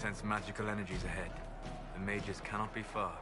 sense magical energies ahead. The mages cannot be far.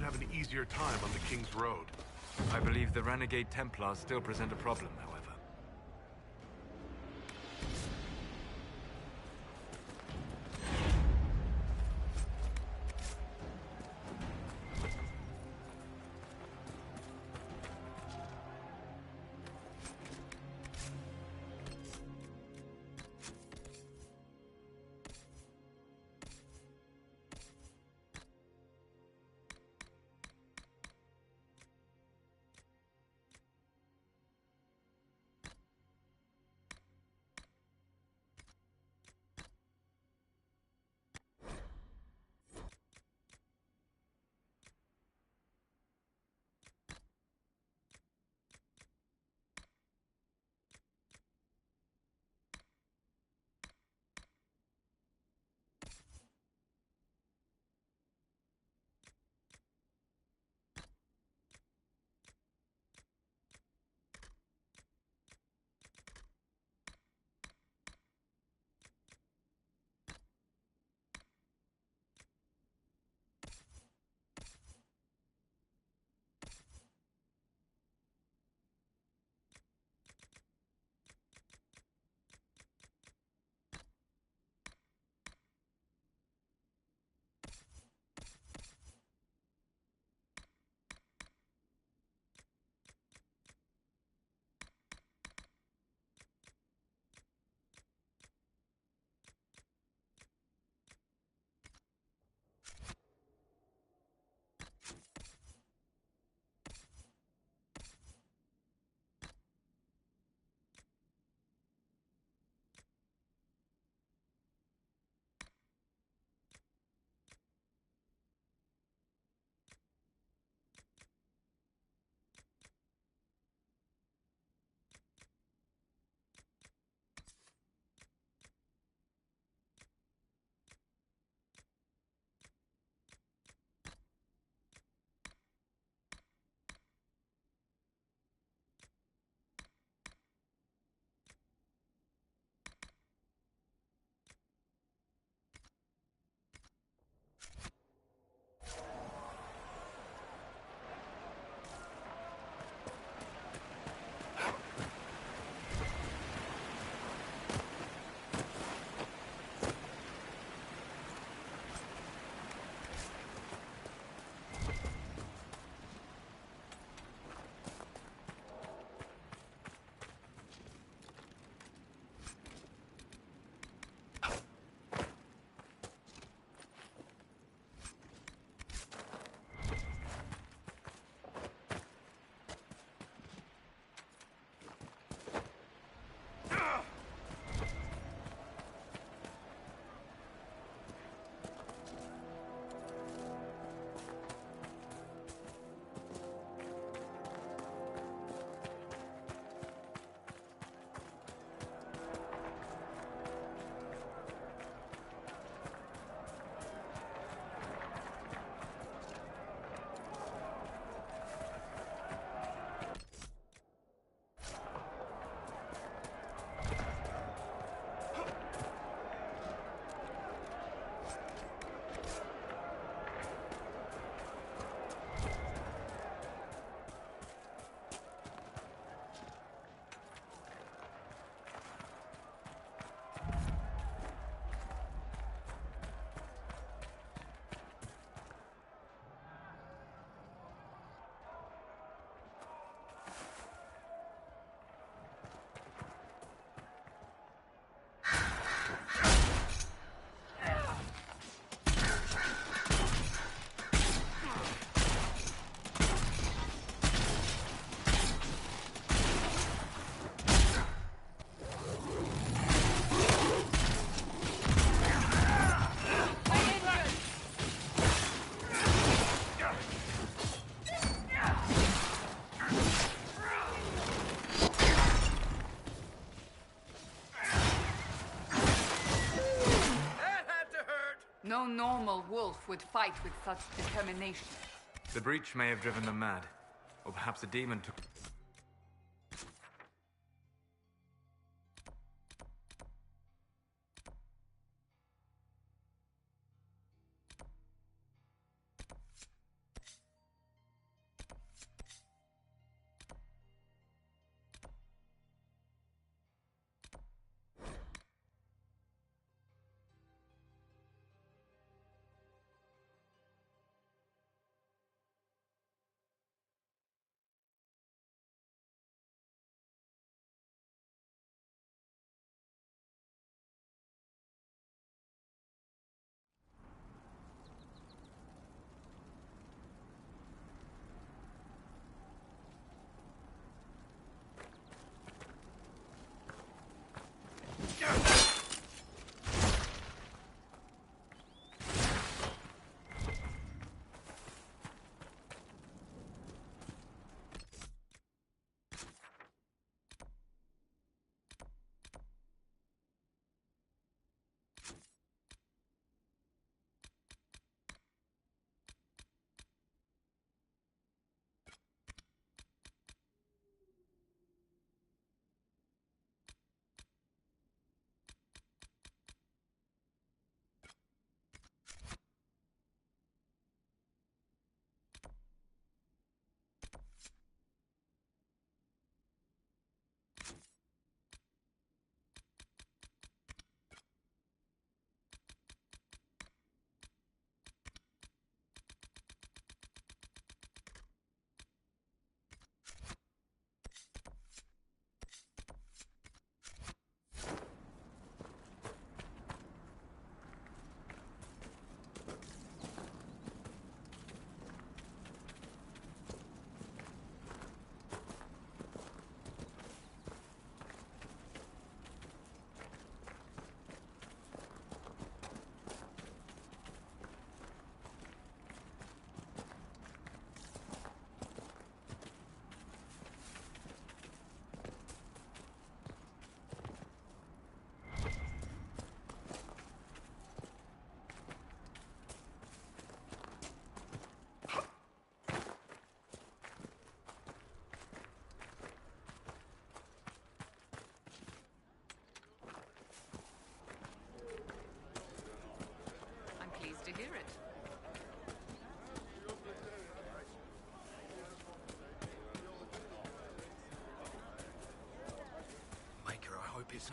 have an easier time on the King's Road. I believe the renegade Templars still present a problem, however. No normal wolf would fight with such determination. The breach may have driven them mad. Or perhaps a demon took...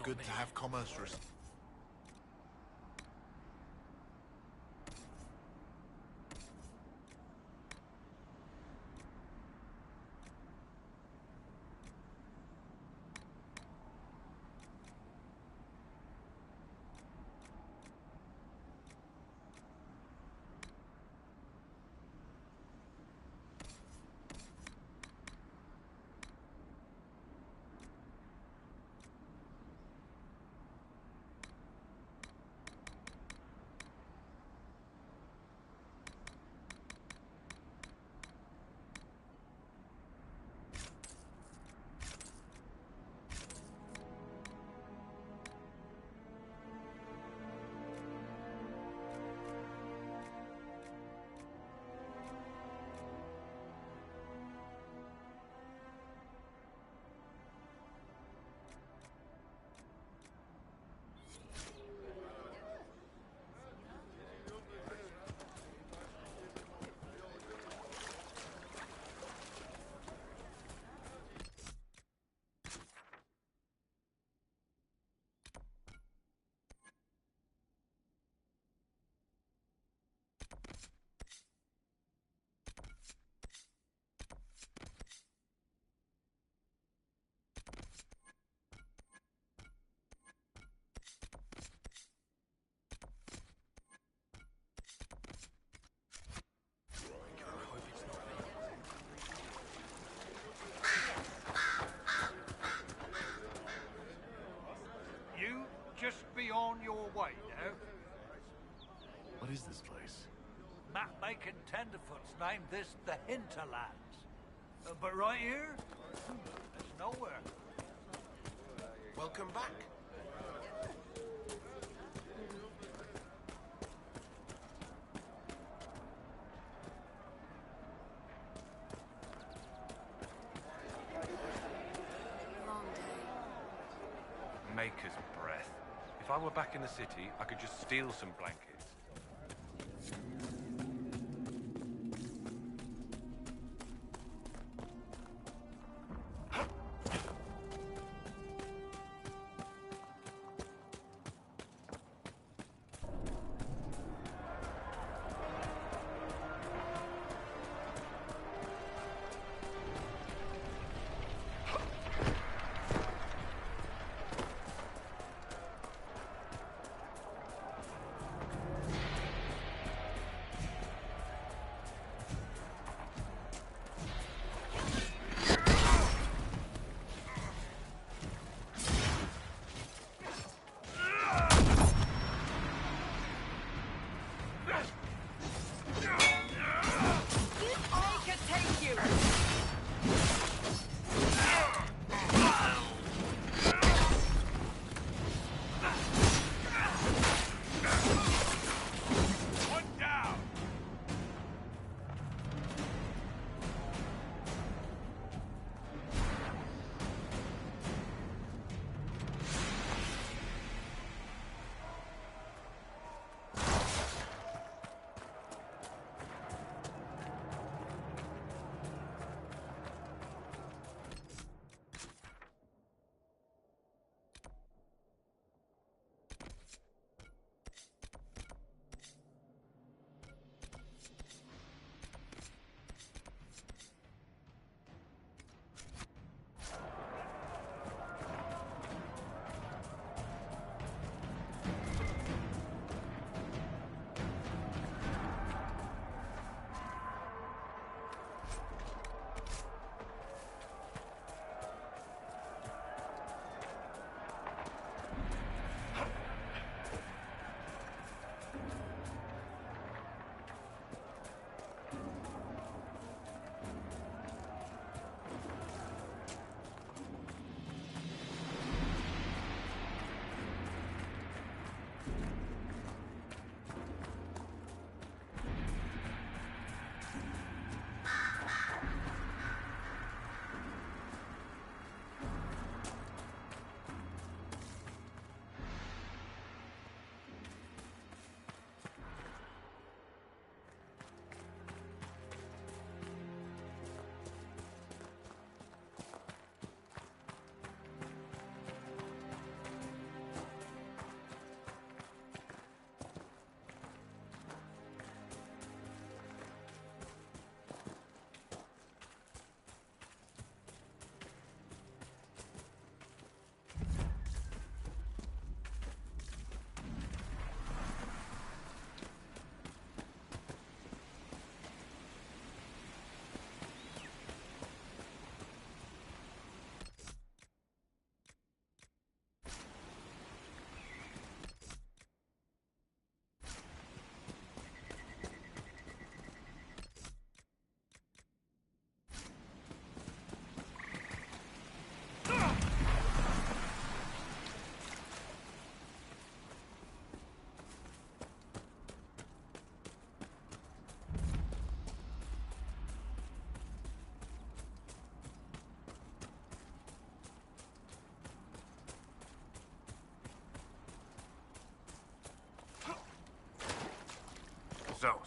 Good to have commerce Just be on your way now. What is this place? Map-making tenderfoots named this the Hinterlands. But right here, there's nowhere. Welcome back. Long day. Maker's breath. If I were back in the city, I could just steal some blankets.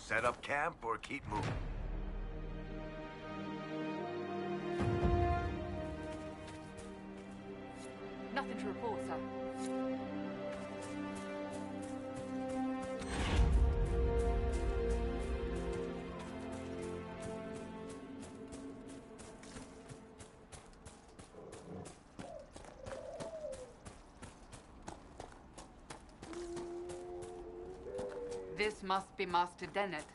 Set up camp or keep moving? Nothing to report, sir. This must be Master Dennett.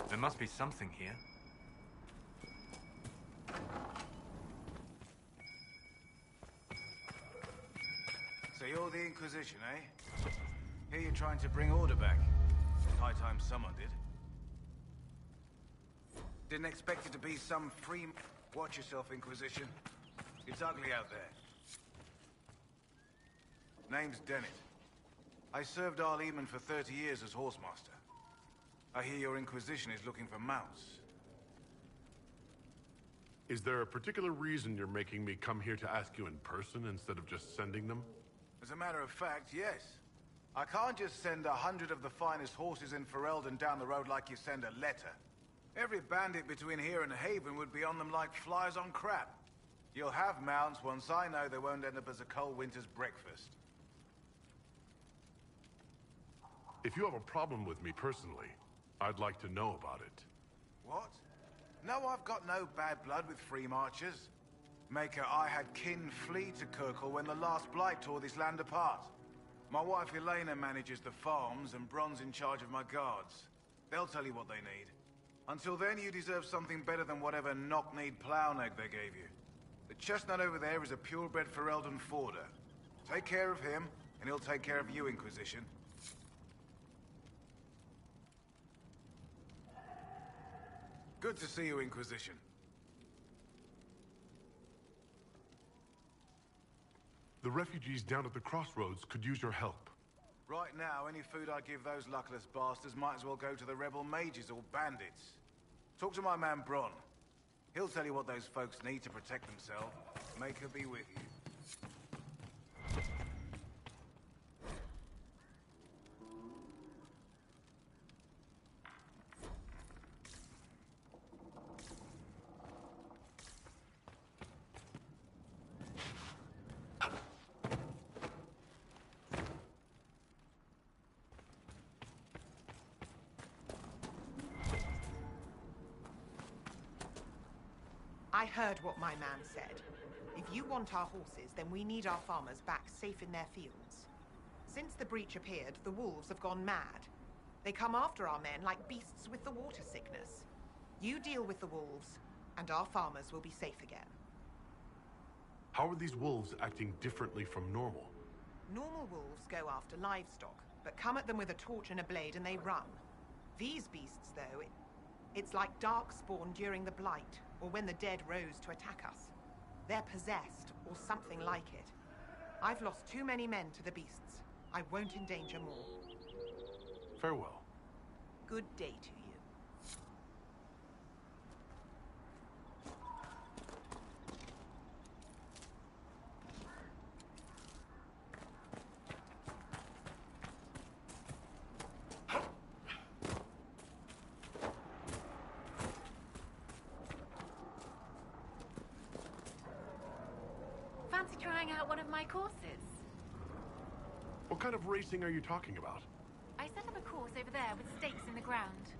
There must be something here. So you're the Inquisition, eh? Here you're trying to bring order back. High time someone did. Didn't expect it to be some free... Watch yourself, Inquisition. It's ugly out there. Name's Dennett. I served Arleman for 30 years as horsemaster. I hear your Inquisition is looking for mounts. Is there a particular reason you're making me come here to ask you in person instead of just sending them? As a matter of fact, yes. I can't just send 100 of the finest horses in Ferelden down the road like you send a letter. Every bandit between here and Haven would be on them like flies on crap. You'll have mounts once I know they won't end up as a cold winter's breakfast. If you have a problem with me personally, I'd like to know about it. What? No, I've got no bad blood with free marchers. Maker, I had kin flee to Kirkle when the last blight tore this land apart. My wife Elena manages the farms and Bron's in charge of my guards. They'll tell you what they need. Until then, you deserve something better than whatever knock-kneed plow-neck they gave you. The chestnut over there is a purebred Ferelden forder. Take care of him, and he'll take care of you, Inquisition. Good to see you, Inquisition. The refugees down at the crossroads could use your help. Right now, any food I give those luckless bastards might as well go to the rebel mages or bandits. Talk to my man Bron. He'll tell you what those folks need to protect themselves. Make her be with you. I heard what my man said. If you want our horses, then we need our farmers back safe in their fields. Since the breach appeared, the wolves have gone mad. They come after our men like beasts with the water sickness. You deal with the wolves, and our farmers will be safe again. How are these wolves acting differently from normal? Normal wolves go after livestock, but come at them with a torch and a blade and they run. These beasts, though, it's like darkspawn during the Blight, or when the dead rose to attack us. They're possessed, or something like it. I've lost too many men to the beasts. I won't endanger more. Farewell. Good day to you. Fancy trying out one of my courses? What kind of racing are you talking about? I set up a course over there with stakes in the ground.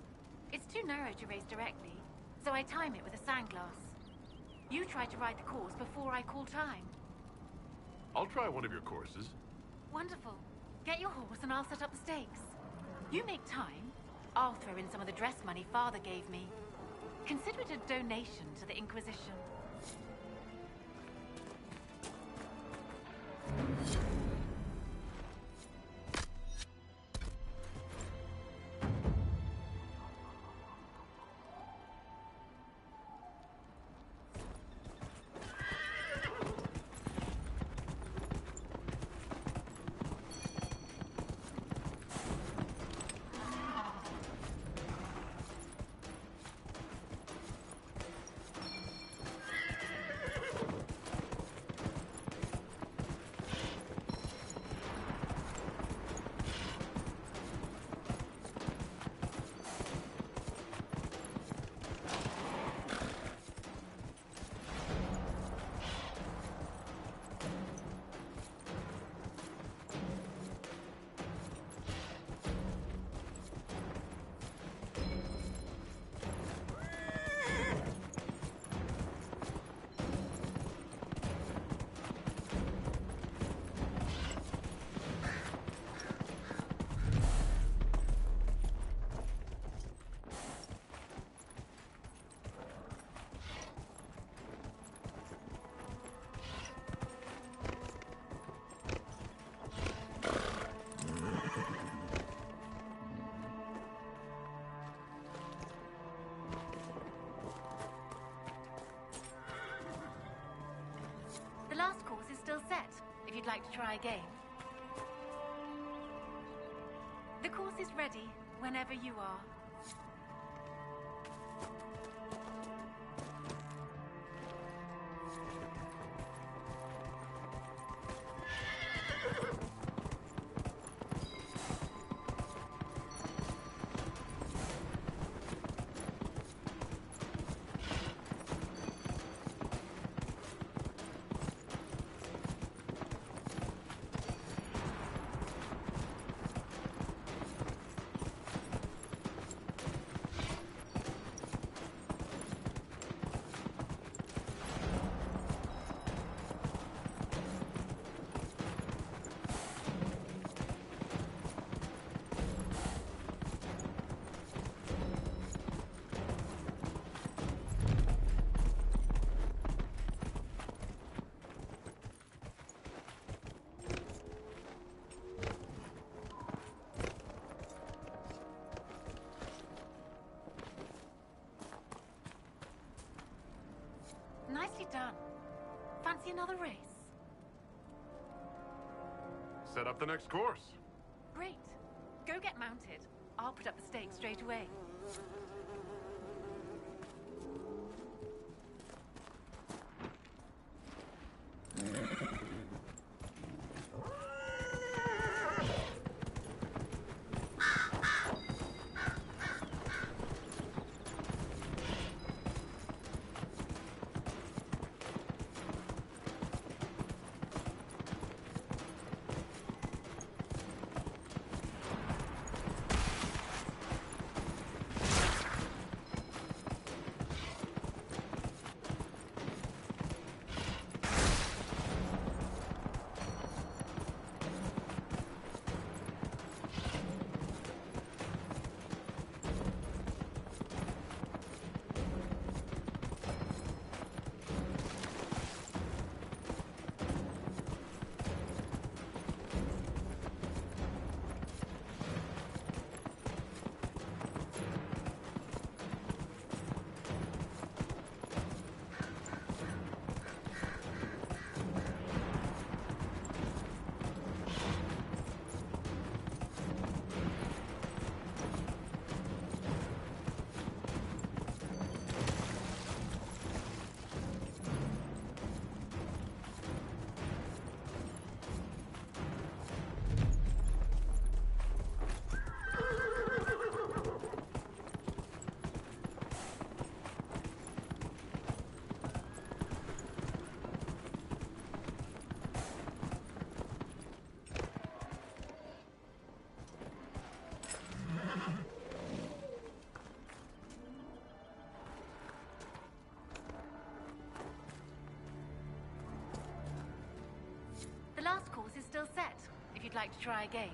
It's too narrow to race directly, so I time it with a sandglass. You try to ride the course before I call time. I'll try one of your courses. Wonderful. Get your horse and I'll set up the stakes. You make time, I'll throw in some of the dress money Father gave me. Consider it a donation to the Inquisition. if you'd like to try again. The course is ready whenever you are. Nicely done. Fancy another race? Set up the next course. Great. Go get mounted. I'll put up the stakes straight away. The last course is still set, if you'd like to try again.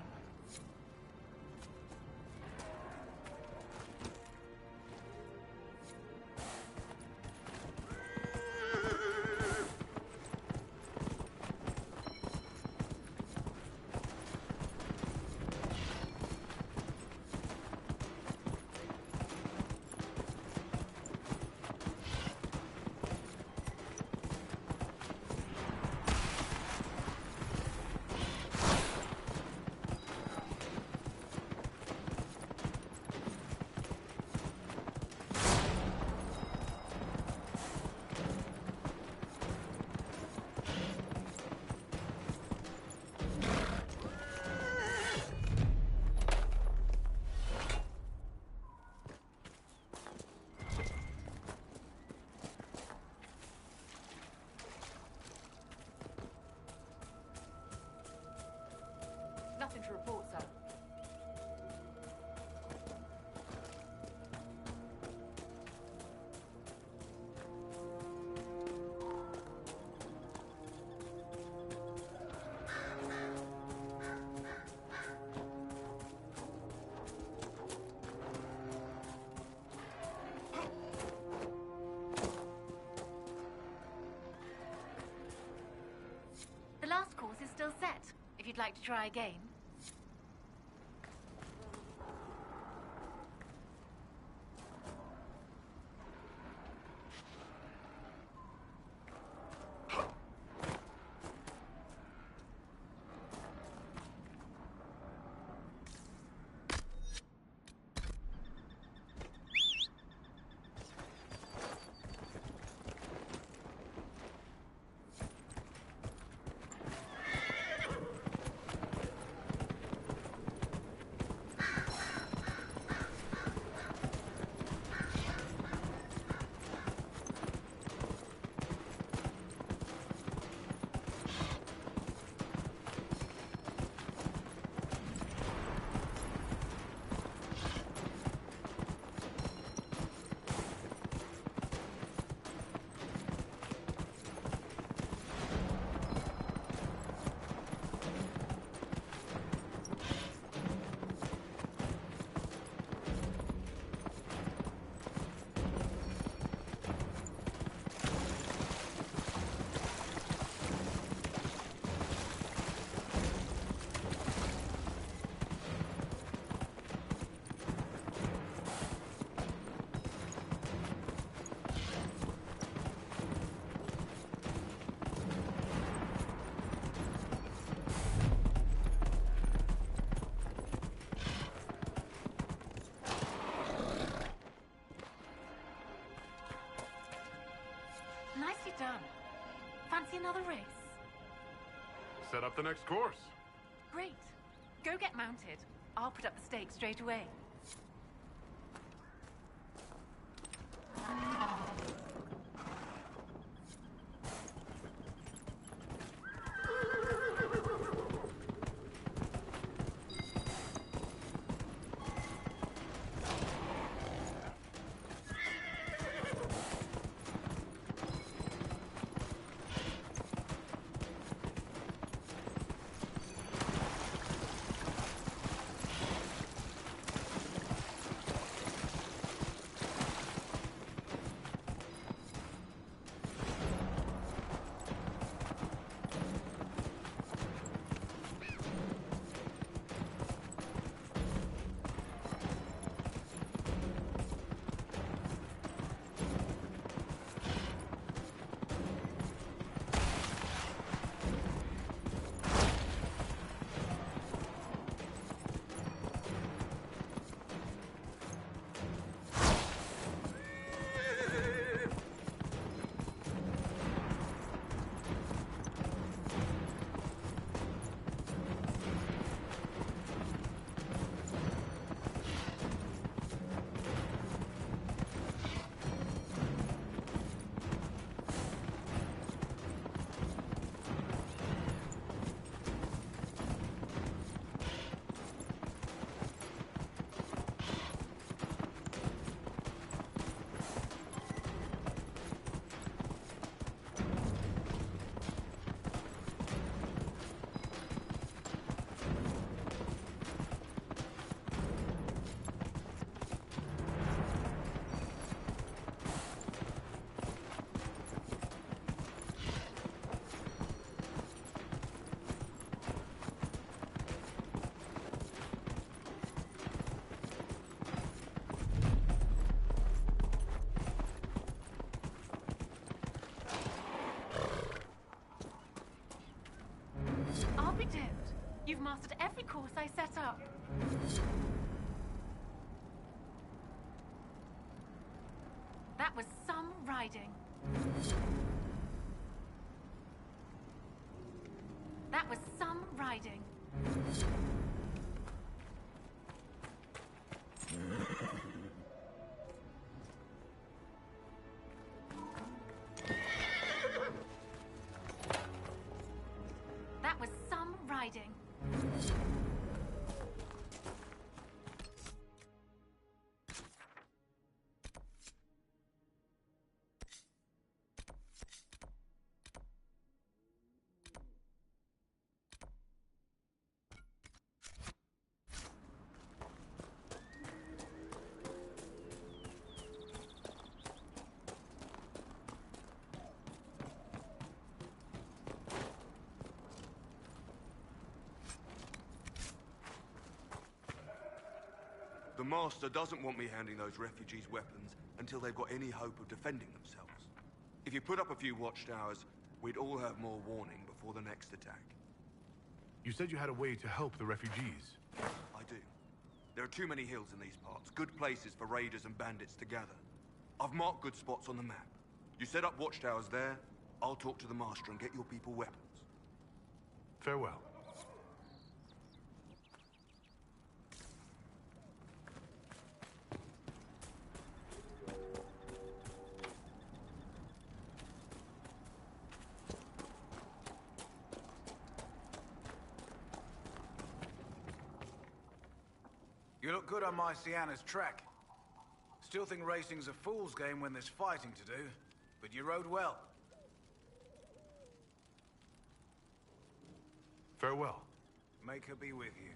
Nothing to report, sir. The last course is still set, if you'd like to try again. Fancy another race? Set up the next course. Great. Go get mounted. I'll put up the stakes straight away. I'll be damned. You've mastered every course I set up. That was some riding. That was some riding. That was some riding. The Master doesn't want me handing those refugees weapons until they've got any hope of defending themselves. If you put up a few watchtowers, we'd all have more warning before the next attack. You said you had a way to help the refugees. I do. There are too many hills in these parts, good places for raiders and bandits to gather. I've marked good spots on the map. You set up watchtowers there, I'll talk to the Master and get your people weapons. Farewell. You look good on my Sienna's track. Still think racing's a fool's game when there's fighting to do, but you rode well. Farewell. Make her be with you.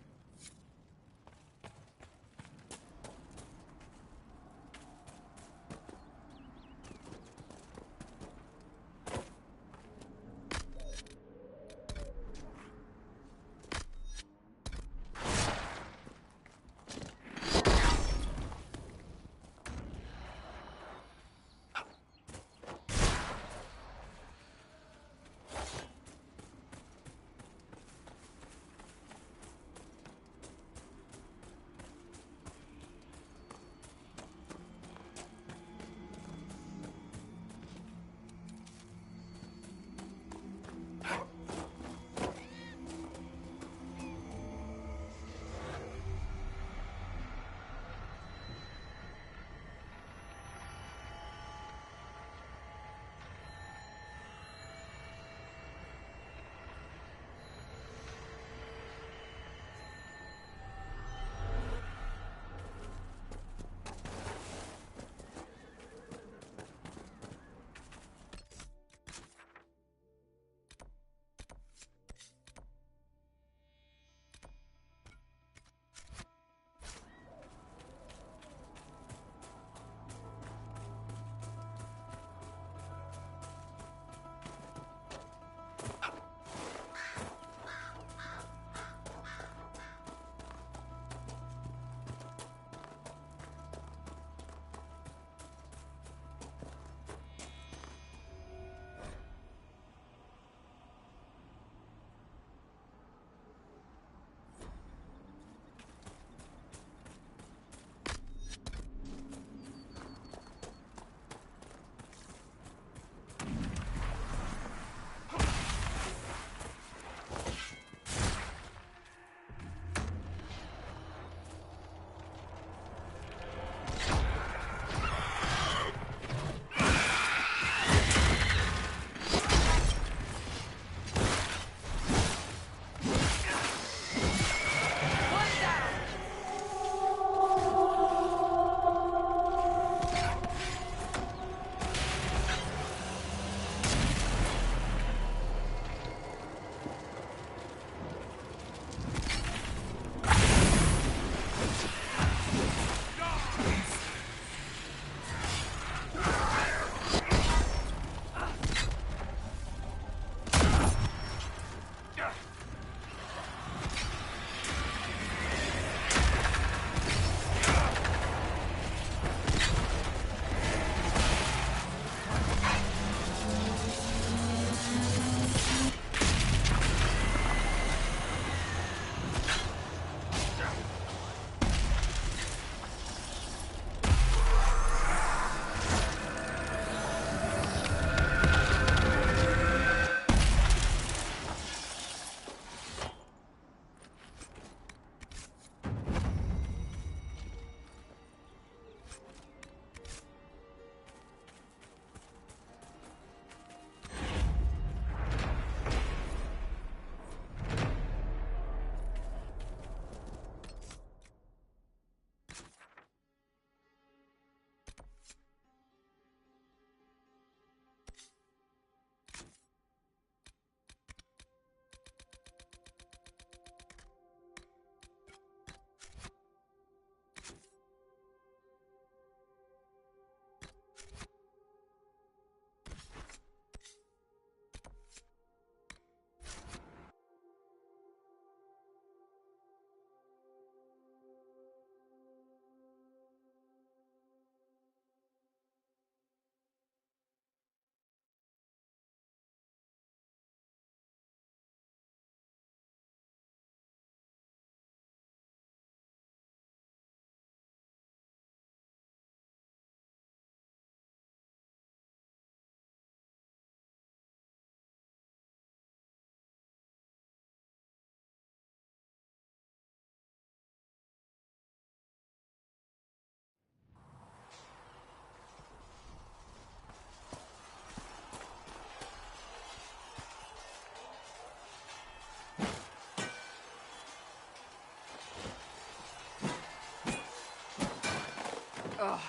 Ugh.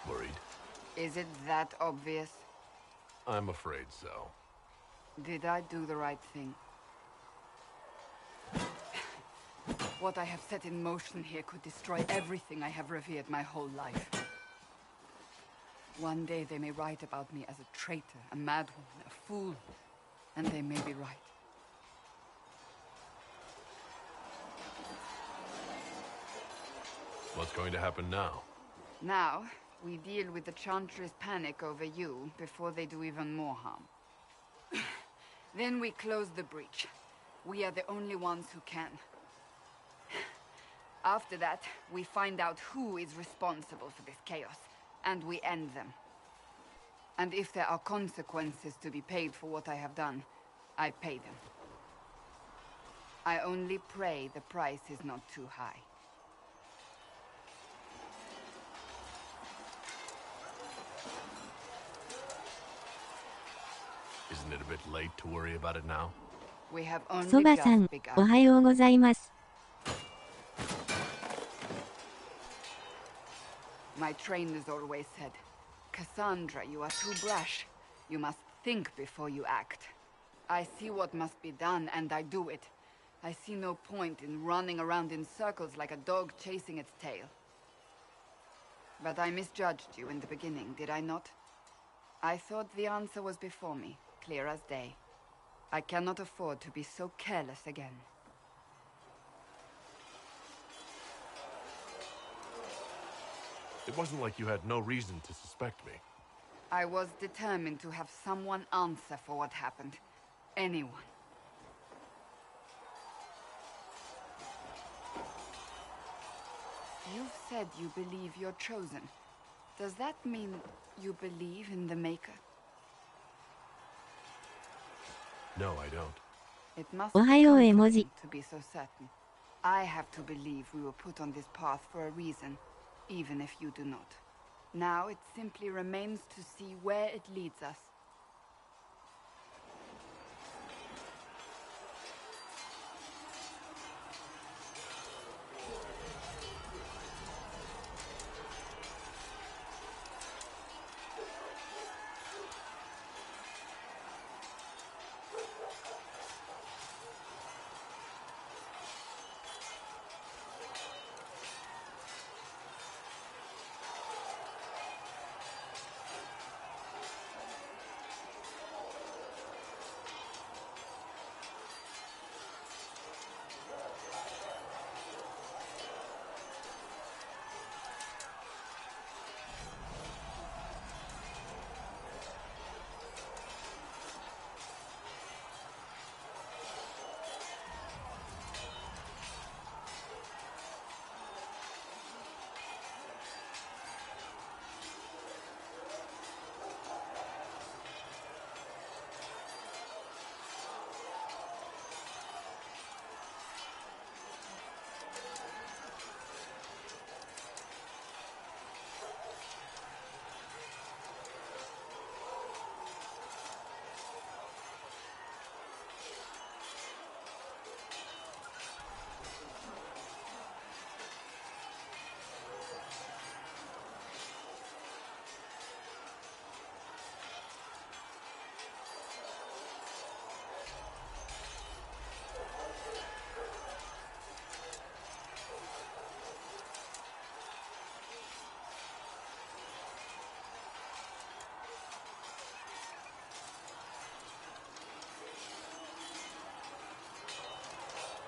Worried? Is it that obvious? I'm afraid so. Did I do the right thing? What I have set in motion here could destroy everything I have revered my whole life. One day they may write about me as a traitor, a madwoman, a fool, and they may be right. What's going to happen now? Now, we deal with the Chantry's panic over you before they do even more harm. Then we close the breach. We are the only ones who can. After that, we find out who is responsible for this chaos, and we end them. And if there are consequences to be paid for what I have done, I pay them. I only pray the price is not too high. Isn't it a bit late to worry about it now? We have ソ only バさん just、begun. おはようございます。 My trainers always said, Cassandra, you are too brash. You must think before you act. I see what must be done, and I do it. I see no point in running around in circles like a dog chasing its tail. But I misjudged you in the beginning, did I not? I thought the answer was before me, clear as day. I cannot afford to be so careless again. It wasn't like you had no reason to suspect me. I was determined to have someone answer for what happened. Anyone. You've said you believe you're chosen. Does that mean you believe in the Maker? No, I don't. It must お be はよう絵文字。 comforting to be so certain. I have to believe we were put on this path for a reason, even if you do not. Now it simply remains to see where it leads us. ...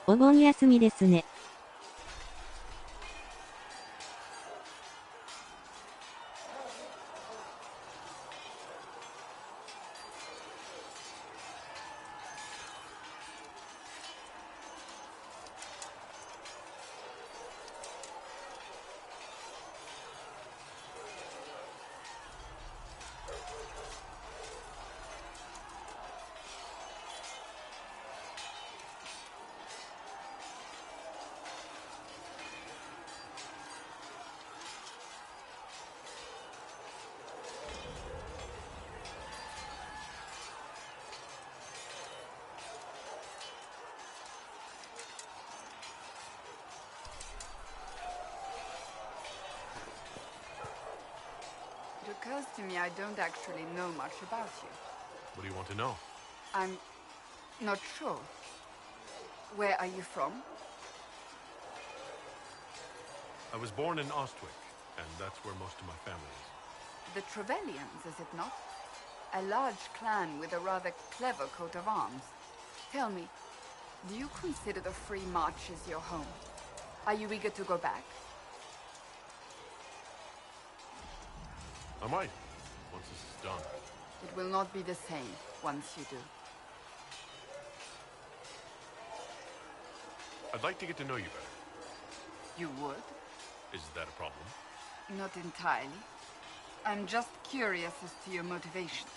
お盆休みですね。to me I don't actually know much about you. What do you want to know? I'm not sure. Where are you from? I was born in Ostwick, and that's where most of my family is. The Trevellians, is it not? A large clan with a rather clever coat of arms. Tell me, do you consider the Free Marches your home? Are you eager to go back? I might, once this is done. It will not be the same once you do. I'd like to get to know you better. You would? Is that a problem? Not entirely. I'm just curious as to your motivation.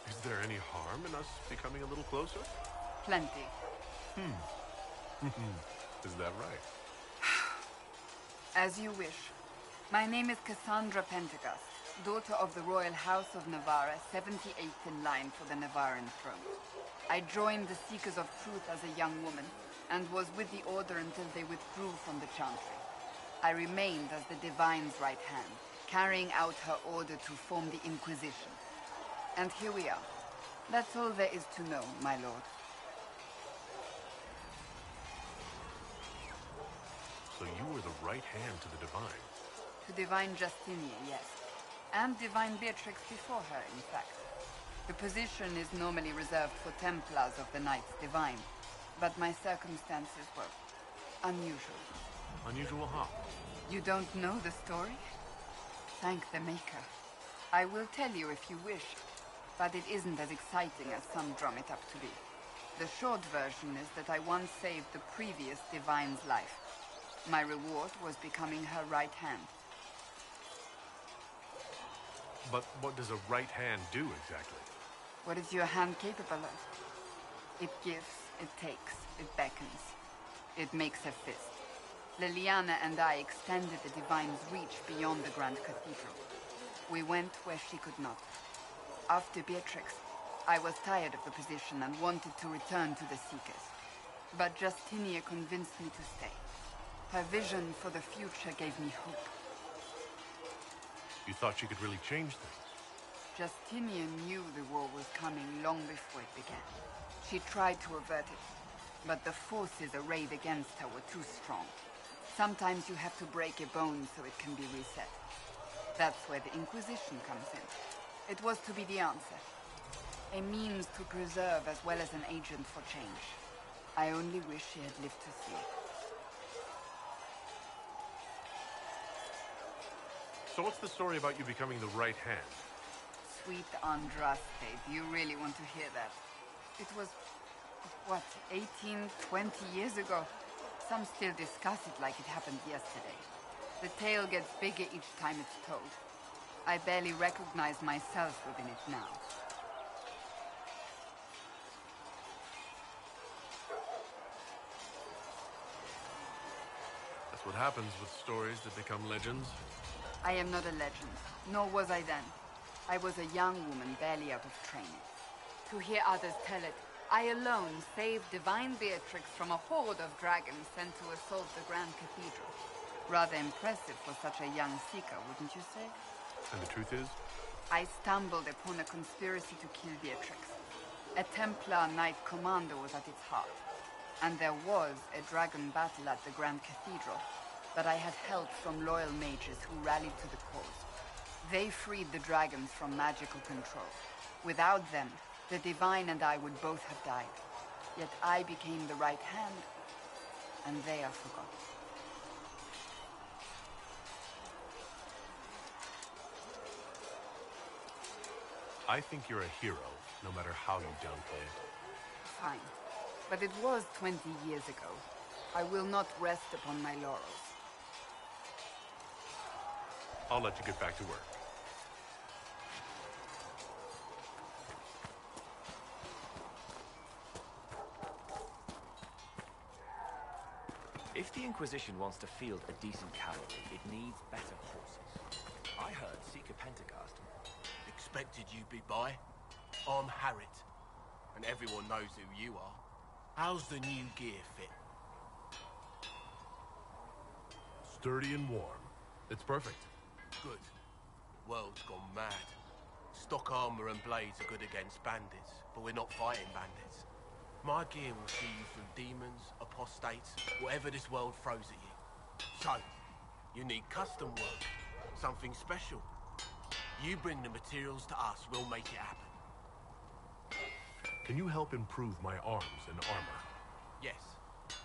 Is there any harm in us becoming a little closer? Plenty. Is that right? As you wish. My name is Cassandra Pendergast, daughter of the Royal House of Navarra, 78th in line for the Navarran throne. I joined the Seekers of Truth as a young woman, and was with the Order until they withdrew from the Chantry. I remained as the Divine's right hand, carrying out her order to form the Inquisition. And here we are. That's all there is to know, my lord. So you were the right hand to the Divine? To Divine Justinia, yes. And Divine Beatrix before her, in fact. The position is normally reserved for Templars of the Knights Divine, but my circumstances were unusual. Unusual how? You don't know the story? Thank the Maker. I will tell you if you wish, but it isn't as exciting as some drum it up to be. The short version is that I once saved the previous Divine's life. My reward was becoming her right hand. But what does a right hand do exactly? What is your hand capable of? It gives, it takes, it beckons. It makes a fist. Liliana and I extended the Divine's reach beyond the Grand Cathedral. We went where she could not. After Beatrix, I was tired of the position and wanted to return to the Seekers. But Justinia convinced me to stay. Her vision for the future gave me hope. You thought you could really change things? Justinia knew the war was coming long before it began. She tried to avert it, but the forces arrayed against her were too strong. Sometimes you have to break a bone so it can be reset. That's where the Inquisition comes in. It was to be the answer. A means to preserve as well as an agent for change. I only wish she had lived to see it. So what's the story about you becoming the right hand? Sweet Andraste, do you really want to hear that? It was, what, 18, 20 years ago? Some still discuss it like it happened yesterday. The tale gets bigger each time it's told. I barely recognize myself within it now. That's what happens with stories that become legends. I am not a legend, nor was I then. I was a young woman barely out of training. To hear others tell it, I alone saved Divine Beatrix from a horde of dragons sent to assault the Grand Cathedral. Rather impressive for such a young seeker, wouldn't you say? And the truth is? I stumbled upon a conspiracy to kill Beatrix. A Templar Knight Commander was at its heart. And there was a dragon battle at the Grand Cathedral, but I had help from loyal mages who rallied to the cause. They freed the dragons from magical control. Without them, the Divine and I would both have died. Yet I became the right hand, and they are forgotten. I think you're a hero, no matter how you downplay it. Fine. But it was 20 years ago. I will not rest upon my laurels. I'll let you get back to work. If the Inquisition wants to field a decent cavalry, it needs better horses. I heard Seeker Pentecost. Expected you'd be by. I'm Harriet, and everyone knows who you are. How's the new gear fit? Sturdy and warm. It's perfect. Good. World's gone mad. Stock armor and blades are good against bandits, but we're not fighting bandits. My gear will see you through demons, apostates, whatever this world throws at you. So, you need custom work, something special. You bring the materials to us, we'll make it happen. Can you help improve my arms and armor? Yes.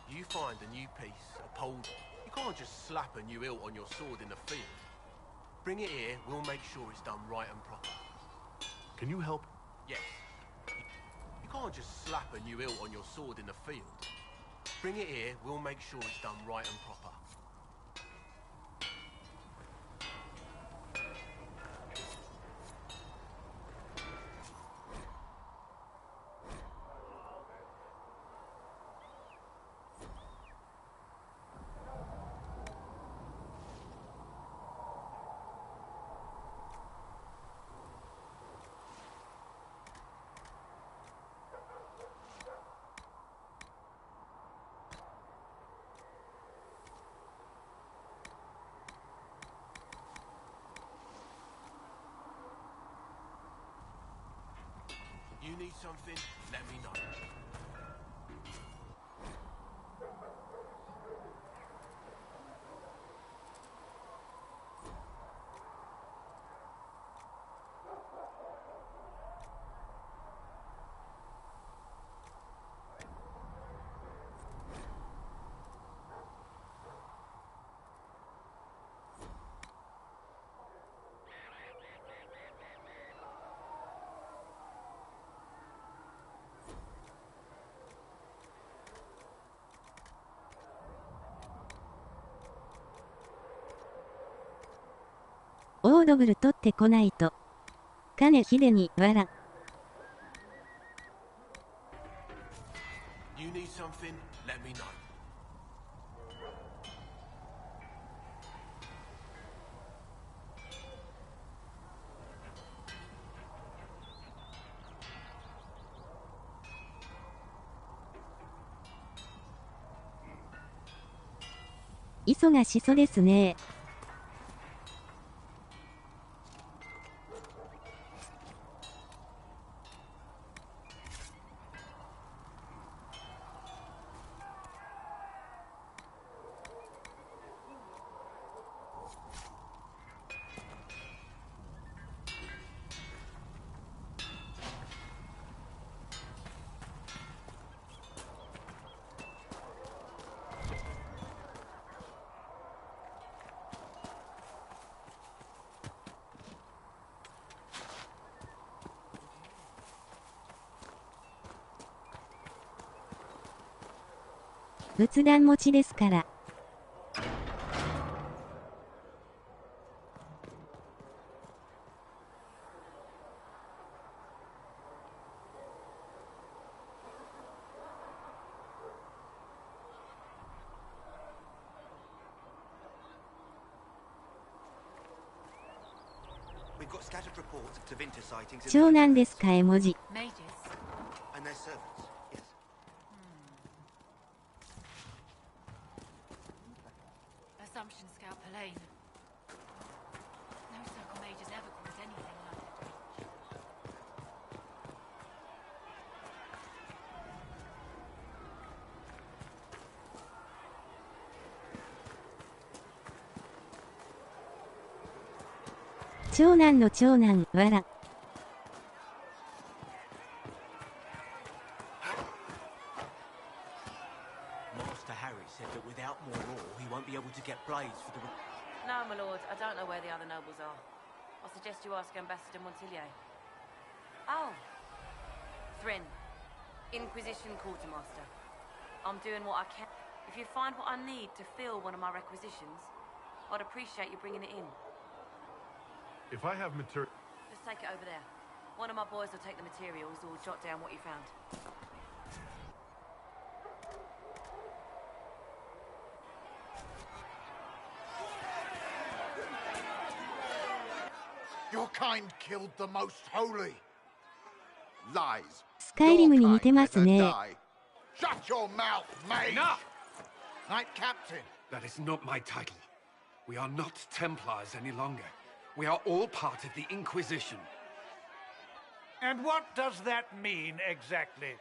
You find a new piece, a pole. You can't just slap a new hilt on your sword in the field. Bring it here, we'll make sure it's done right and proper. Can you help? Yes. You can't just slap a new hilt on your sword in the field. Bring it here, we'll make sure it's done right and proper. You need something? Let me know.オードブル取ってこないと。金秀に、わら。You need something? Let me know.忙しそですね。仏壇持ちですから。長男ですか、絵文字。Assumption Scout Pallane. No circle mage has ever caused anything like it.長男の長男、わら。No, my lord, I don't know where the other nobles are. I suggest you ask Ambassador Montillier. Oh. Thrin, Inquisition Quartermaster. I'm doing what I can. If you find what I need to fill one of my requisitions, I'd appreciate you bringing it in. If I have material... Just take it over there. One of my boys will take the materials or jot down what you found. Your kind killed the most holy. Lies. スカイリムに似てますね。Shut your mouth, mate. Enough! Knight Captain. That is not my title. We are not Templars any longer. We are all part of the Inquisition. And what does that mean, exactly?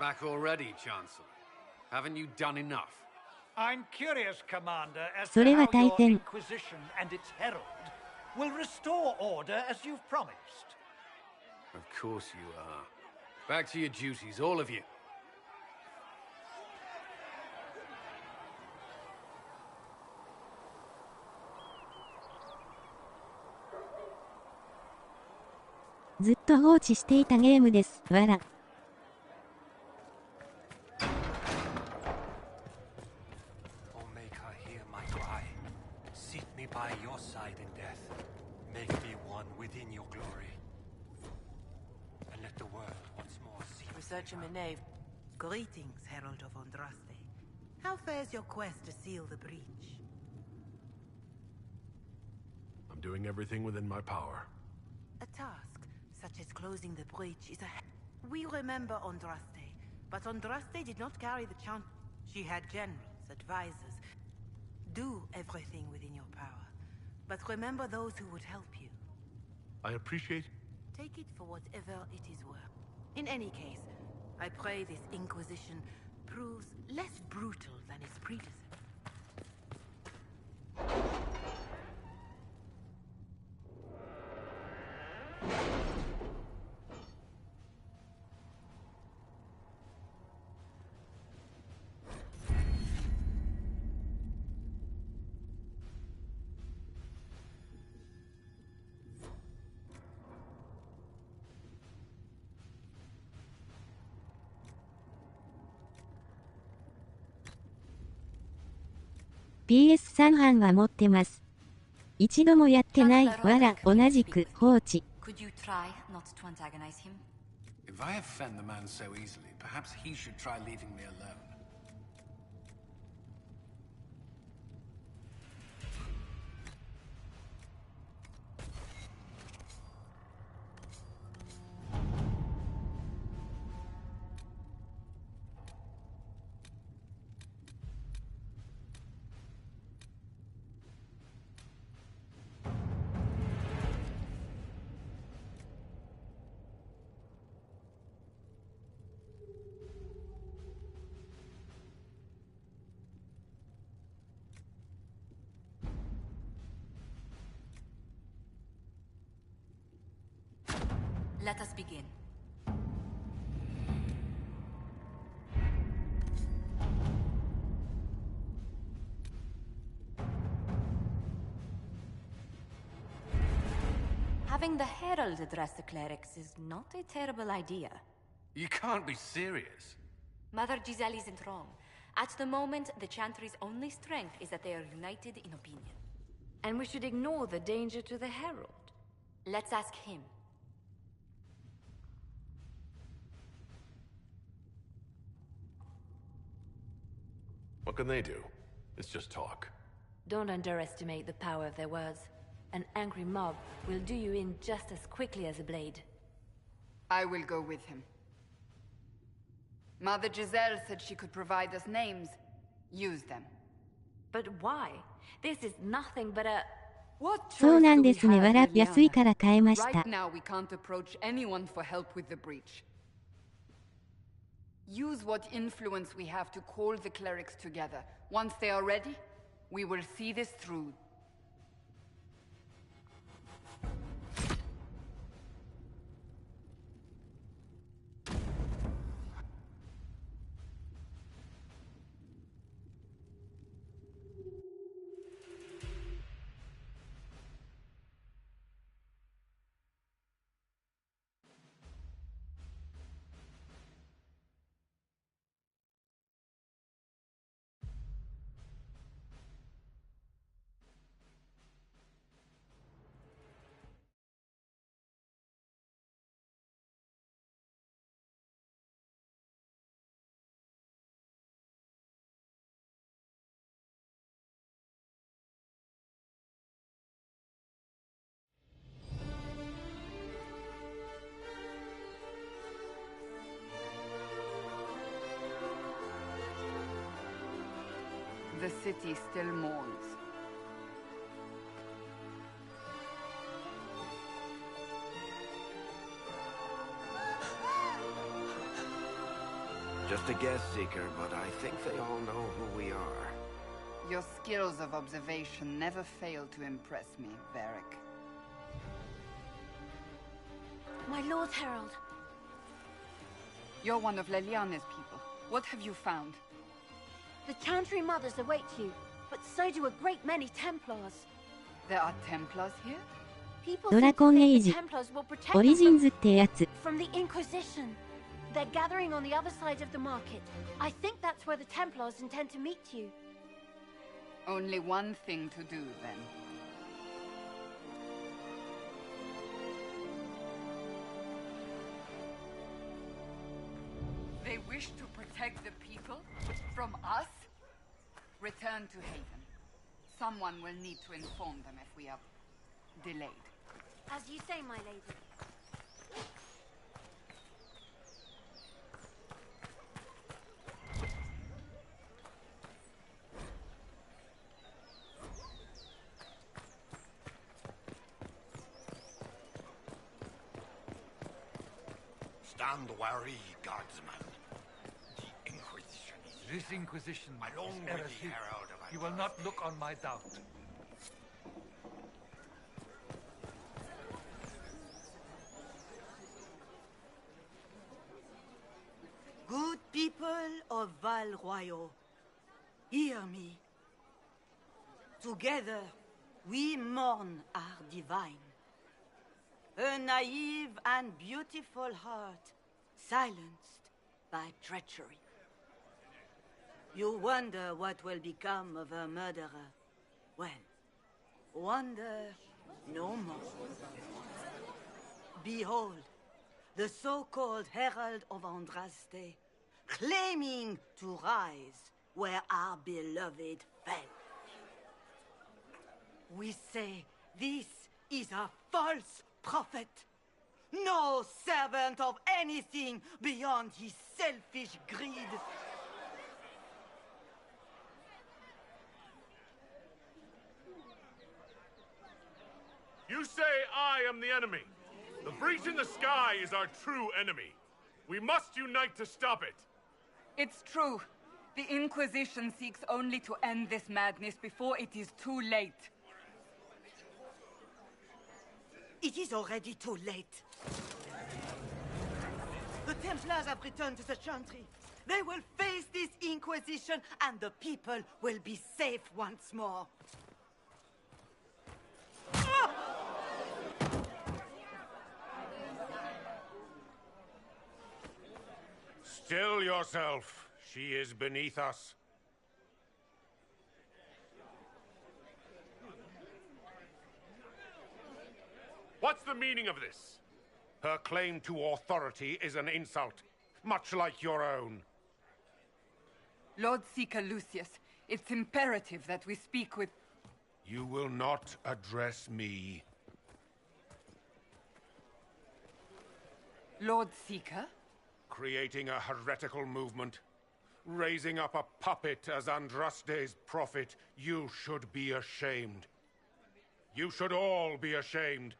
Back already, Chancellor. Haven't you done enough? I'm curious, Commander, as それ to は how 大 your 変。 Inquisition and its herald will restore order as you've promised. Of course you are. Back to your duties, all of you. ずっと放置していたゲームです。わら。Oh, make her hear my cry. Seat me by your side in death. Make me one within your glory. And let the world once more see. Researcher Meneve. Greetings, Herald of Andraste. How fares your quest to seal the breach? I'm doing everything within my power. A task such as closing the breach is a... We remember Andraste, but Andraste did not carry the chant. She had generals, advisors. Do everything within your power, but remember those who would help you. I appreciate... Take it for whatever it is worth. In any case, I pray this Inquisition proves less brutal than its predecessor. PS3 班は持ってます。一度もやってない。わら、同じく放置。Could you try not to antagonize him? If I offend the man so easily, perhaps he should try leaving me alone. Let us begin. Having the Herald address the clerics is not a terrible idea. You can't be serious. Mother Giselle isn't wrong. At the moment, the Chantry's only strength is that they are united in opinion. And we should ignore the danger to the Herald. Let's ask him. What can they do? It's just talk. Don't underestimate the power of their words. An angry mob will do you in just as quickly as a blade. I will go with him. Mother Giselle said she could provide us names. Use them. But why? This is nothing but a... そうなんですね。わら、安いから買えました。 Right now we can't approach anyone for help with the breach. Use what influence we have to call the clerics together. Once they are ready, we will see this through. The city still mourns. Just a guess, Seeker, but I think they all know who we are. Your skills of observation never fail to impress me, Varric. My Lord Herald. You're one of Leliane's people. What have you found? The Chantry Mothers await you, but so do a great many Templars. There are Templars here? People ドラゴンエイ think ジ the Templars will protect オリジ them ンズってやつ from the Inquisition. They're gathering on the other side of the market. I think that's where the Templars intend to meet you. Only one thing to do, then. They wish to protect the people from us? Return to Haven. Someone will need to inform them if we are delayed. As you say, my lady. Stand wary, guardsman. The Inquisition is This Inquisition along is with heresy. the Herald of You will not look on my doubt. Good people of Val Royal, hear me. Together, we mourn our divine. A naive and beautiful heart, silenced by treachery. You wonder what will become of a murderer. Well, wonder no more. Behold, the so-called Herald of Andraste, claiming to rise where our beloved fell. We say this is a false prophet. No servant of anything beyond his selfish greed. You say I am the enemy. The breach in the sky is our true enemy. We must unite to stop it. It's true. The Inquisition seeks only to end this madness before it is too late. It is already too late. The Templars have returned to the Chantry. They will face this Inquisition, and the people will be safe once more. Still yourself. She is beneath us. What's the meaning of this? Her claim to authority is an insult, much like your own. Lord Seeker Lucius, it's imperative that we speak with... You will not address me. Lord Seeker? Creating a heretical movement. Raising up a puppet as Andraste's prophet. You should be ashamed. You should all be ashamed.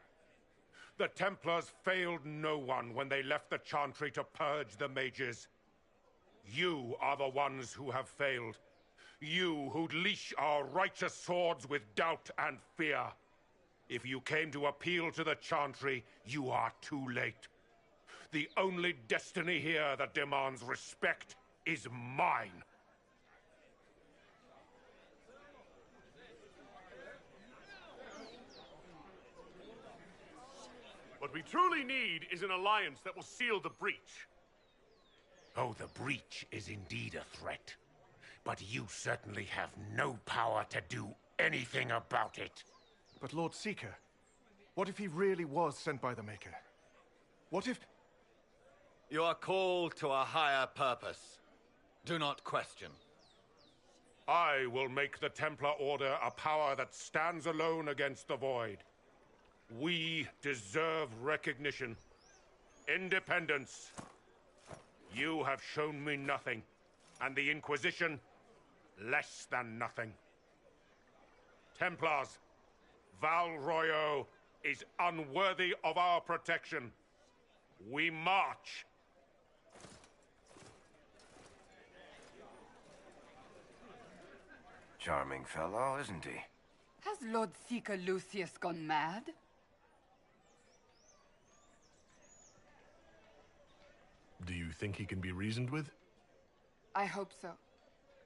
The Templars failed no one when they left the Chantry to purge the mages. You are the ones who have failed. You who'd leash our righteous swords with doubt and fear. If you came to appeal to the Chantry, you are too late. The only destiny here that demands respect is mine. What we truly need is an alliance that will seal the breach. Oh, the breach is indeed a threat. But you certainly have no power to do anything about it. But Lord Seeker, what if he really was sent by the Maker? What if... You are called to a higher purpose. Do not question. I will make the Templar Order a power that stands alone against the Void. We deserve recognition. Independence. You have shown me nothing, and the Inquisition, less than nothing. Templars, Val Royo is unworthy of our protection. We march. Charming fellow, isn't he? Has Lord Seeker Lucius gone mad? Do you think he can be reasoned with? I hope so.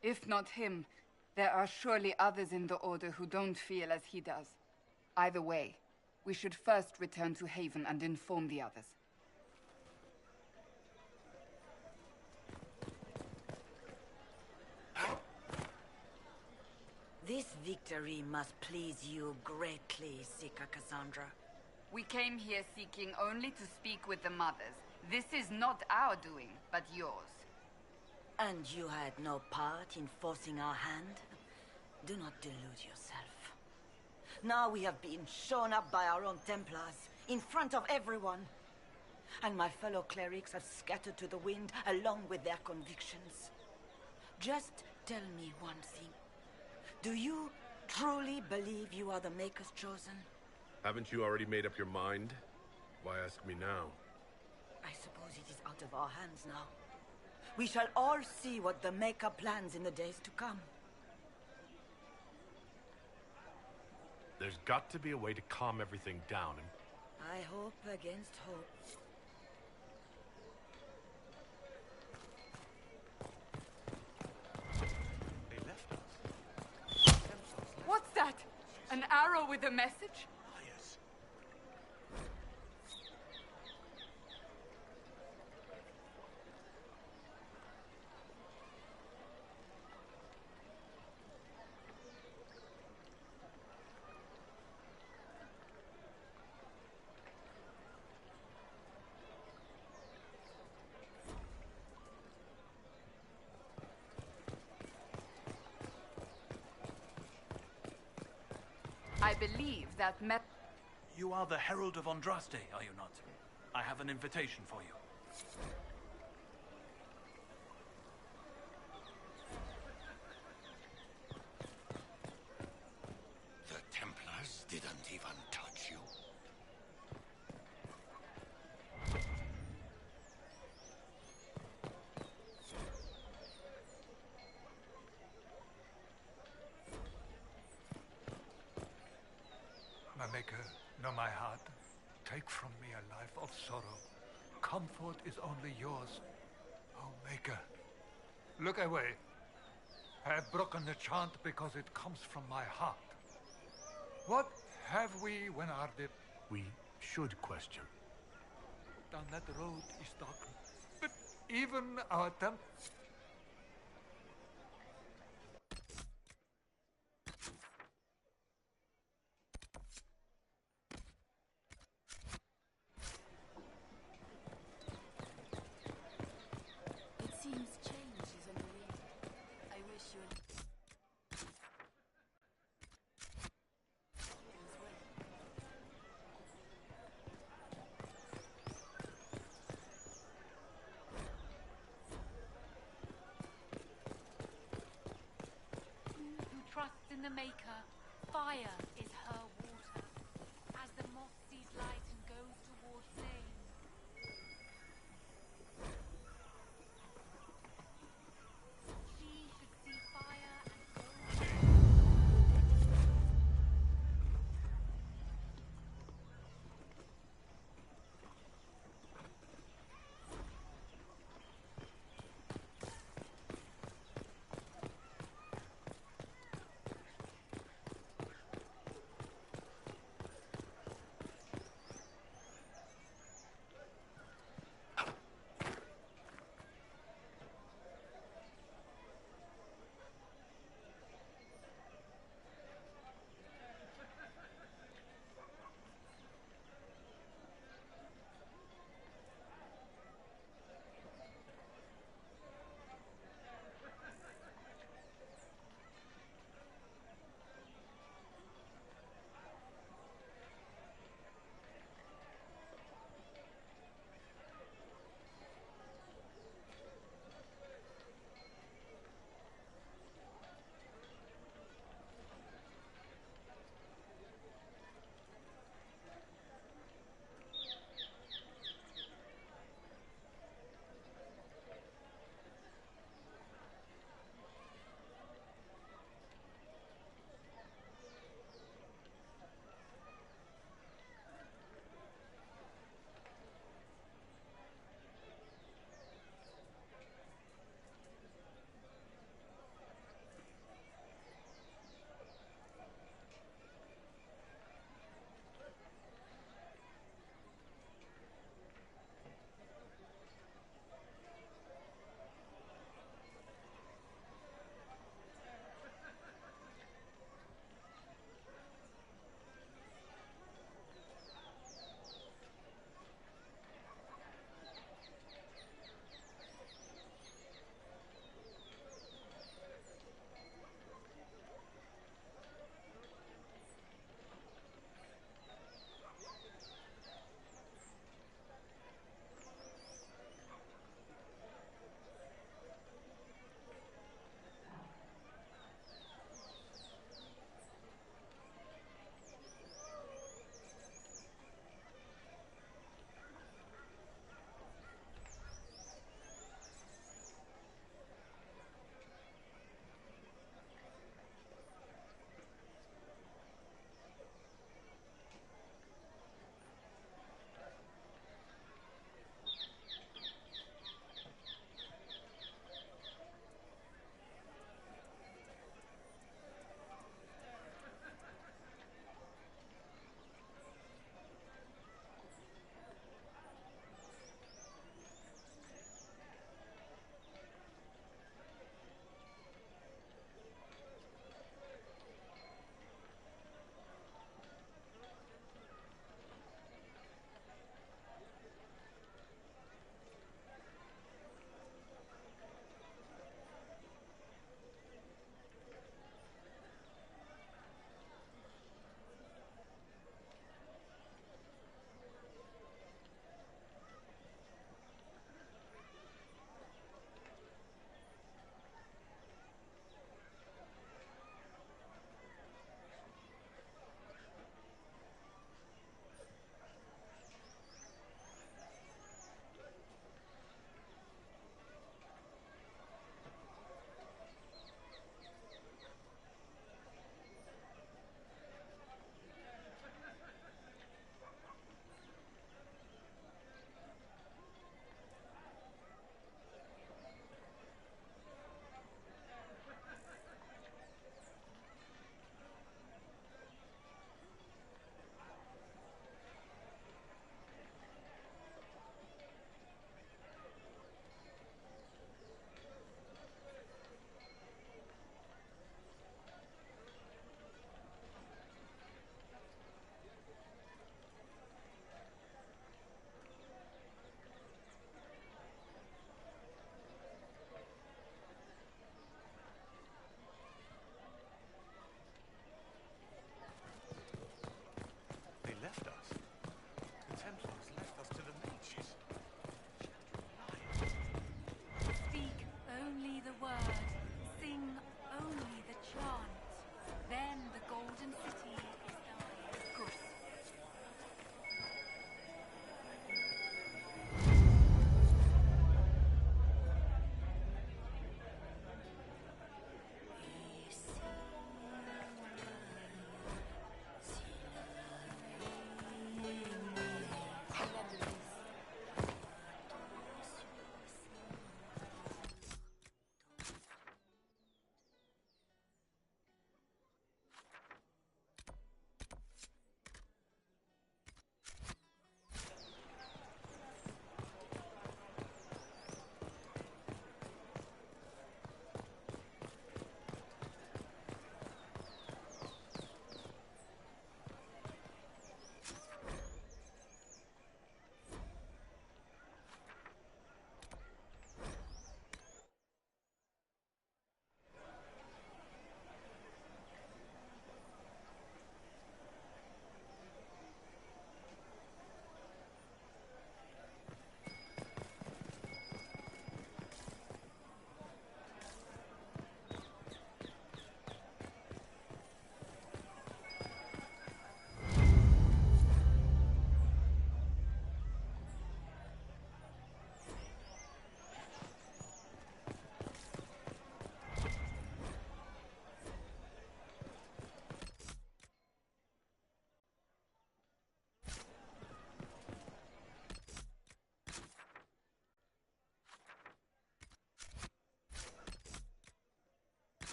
If not him, there are surely others in the Order who don't feel as he does. Either way, we should first return to Haven and inform the others. This victory must please you greatly, Seeker Cassandra. We came here seeking only to speak with the mothers. This is not our doing, but yours. And you had no part in forcing our hand? Do not delude yourself. Now we have been shown up by our own Templars, in front of everyone. And my fellow clerics have scattered to the wind along with their convictions. Just tell me one thing. Do you truly believe you are the Maker's chosen? Haven't you already made up your mind? Why ask me now? I suppose it is out of our hands now. We shall all see what the Maker plans in the days to come. There's got to be a way to calm everything down and... I hope against hope. What's that? An arrow with a message? I believe that You are the Herald of Andraste, are you not? I have an invitation for you. The Templars didn't even touch you. My Maker, know my heart. Take from me a life of sorrow. Comfort is only yours. Oh, Maker, look away. I have broken the chant because it comes from my heart. What have we when our dip? We should question. Down that road is dark. But even our temple... It seems change is on the way. I wish you Who trusts in the Maker, fire is her water. As the moth sees light and goes toward flame. She should see fire and go.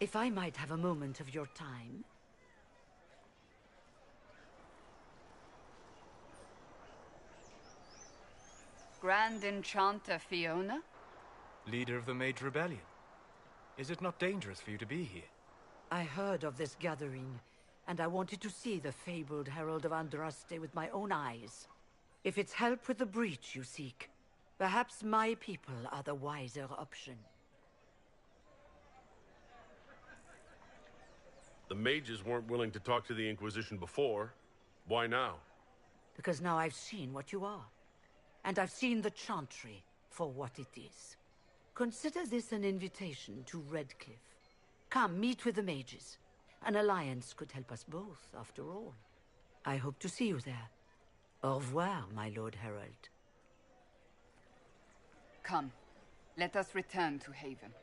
If I might have a moment of your time. Grand Enchanter Fiona? Leader of the Mage Rebellion. Is it not dangerous for you to be here? I heard of this gathering, and I wanted to see the fabled Herald of Andraste with my own eyes. If it's help with the breach you seek, perhaps my people are the wiser option. The mages weren't willing to talk to the Inquisition before. Why now? Because now I've seen what you are. And I've seen the Chantry for what it is. Consider this an invitation to Redcliffe. Come, meet with the mages. An alliance could help us both, after all. I hope to see you there. Au revoir, my Lord Herald. Come, let us return to Haven.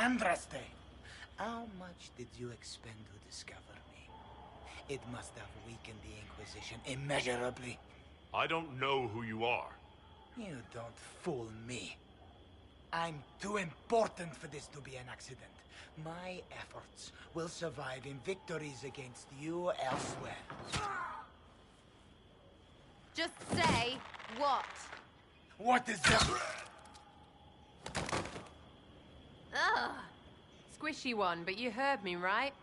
Andraste, how much did you expend to discover me? It must have weakened the Inquisition immeasurably. I don't know who you are. You don't fool me. I'm too important for this to be an accident. My efforts will survive in victories against you elsewhere. Just say what? What is that? Ugh. Squishy one, but you heard me, right?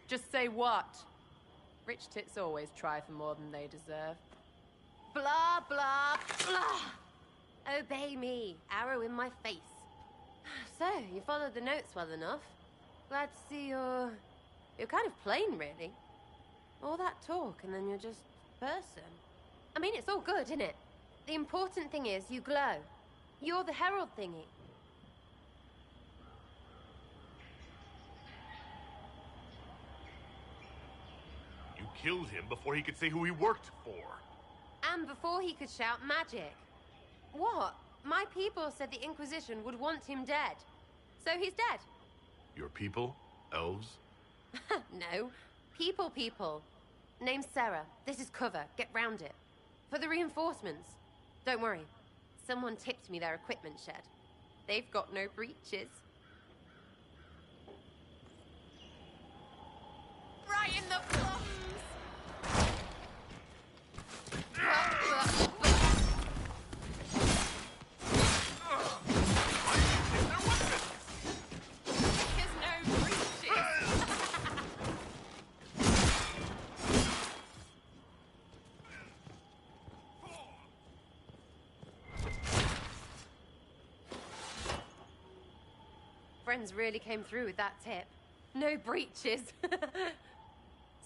Just say what? Rich tits always try for more than they deserve. Blah, blah, blah. Obey me. Arrow in my face. So, you followed the notes well enough. Glad to see you're kind of plain, really. All that talk, and then you're just person. I mean, it's all good, isn't it? The important thing is you glow. You're the herald thingy. You killed him before he could say who he worked for. And before he could shout magic. What? My people said the Inquisition would want him dead. So he's dead. Your people? Elves? No. People. Name's Sarah. This is cover. Get round it. For the reinforcements. Don't worry. Someone tipped me their equipment shed. They've got no breaches. Right in the plums! Friends really came through with that tip. No breaches.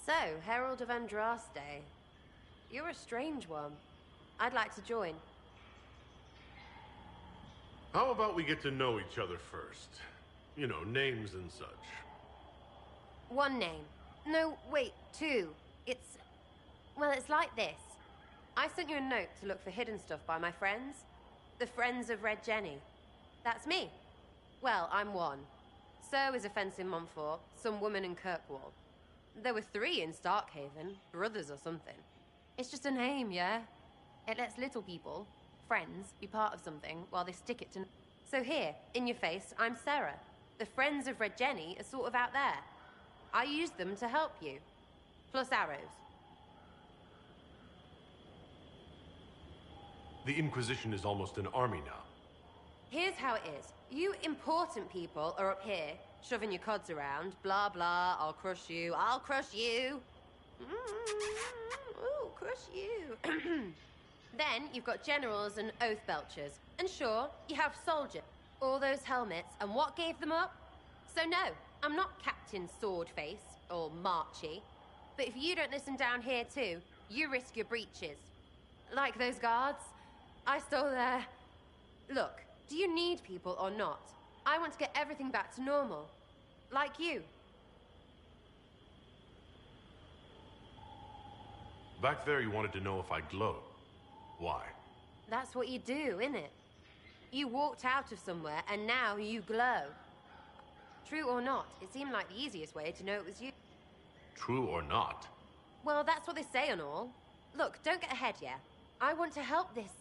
So, Herald of Andraste. You're a strange one. I'd like to join. How about we get to know each other first? You know, names and such. One name. No, wait, two. Well, it's like this. I sent you a note to look for hidden stuff by my friends. The Friends of Red Jenny. That's me. Well, I'm one. So is a fence in Montfort, some woman in Kirkwall. There were 3 in Starkhaven, brothers or something. It's just a name, yeah? It lets little people, friends be part of something while they stick it to... So here, in your face, I'm Sarah. The Friends of Red Jenny are sort of out there. I use them to help you. Plus arrows. The Inquisition is almost an army now. Here's how it is. You important people are up here, shoving your cods around. Blah, blah, I'll crush you, I'll crush you. Ooh, crush you. Then you've got generals and oath belchers. And sure, you have soldiers. All those helmets, and what gave them up? So no, I'm not Captain Swordface, or Marchy. But if you don't listen down here too, you risk your breeches. Like those guards, I stole their... Look, do you need people or not? I want to get everything back to normal. Like you. Back there you wanted to know if I glow. Why? That's what you do, innit? You walked out of somewhere, and now you glow. True or not, it seemed like the easiest way to know it was you. True or not? Well, that's what they say and all. Look, don't get ahead yet. I want to help this...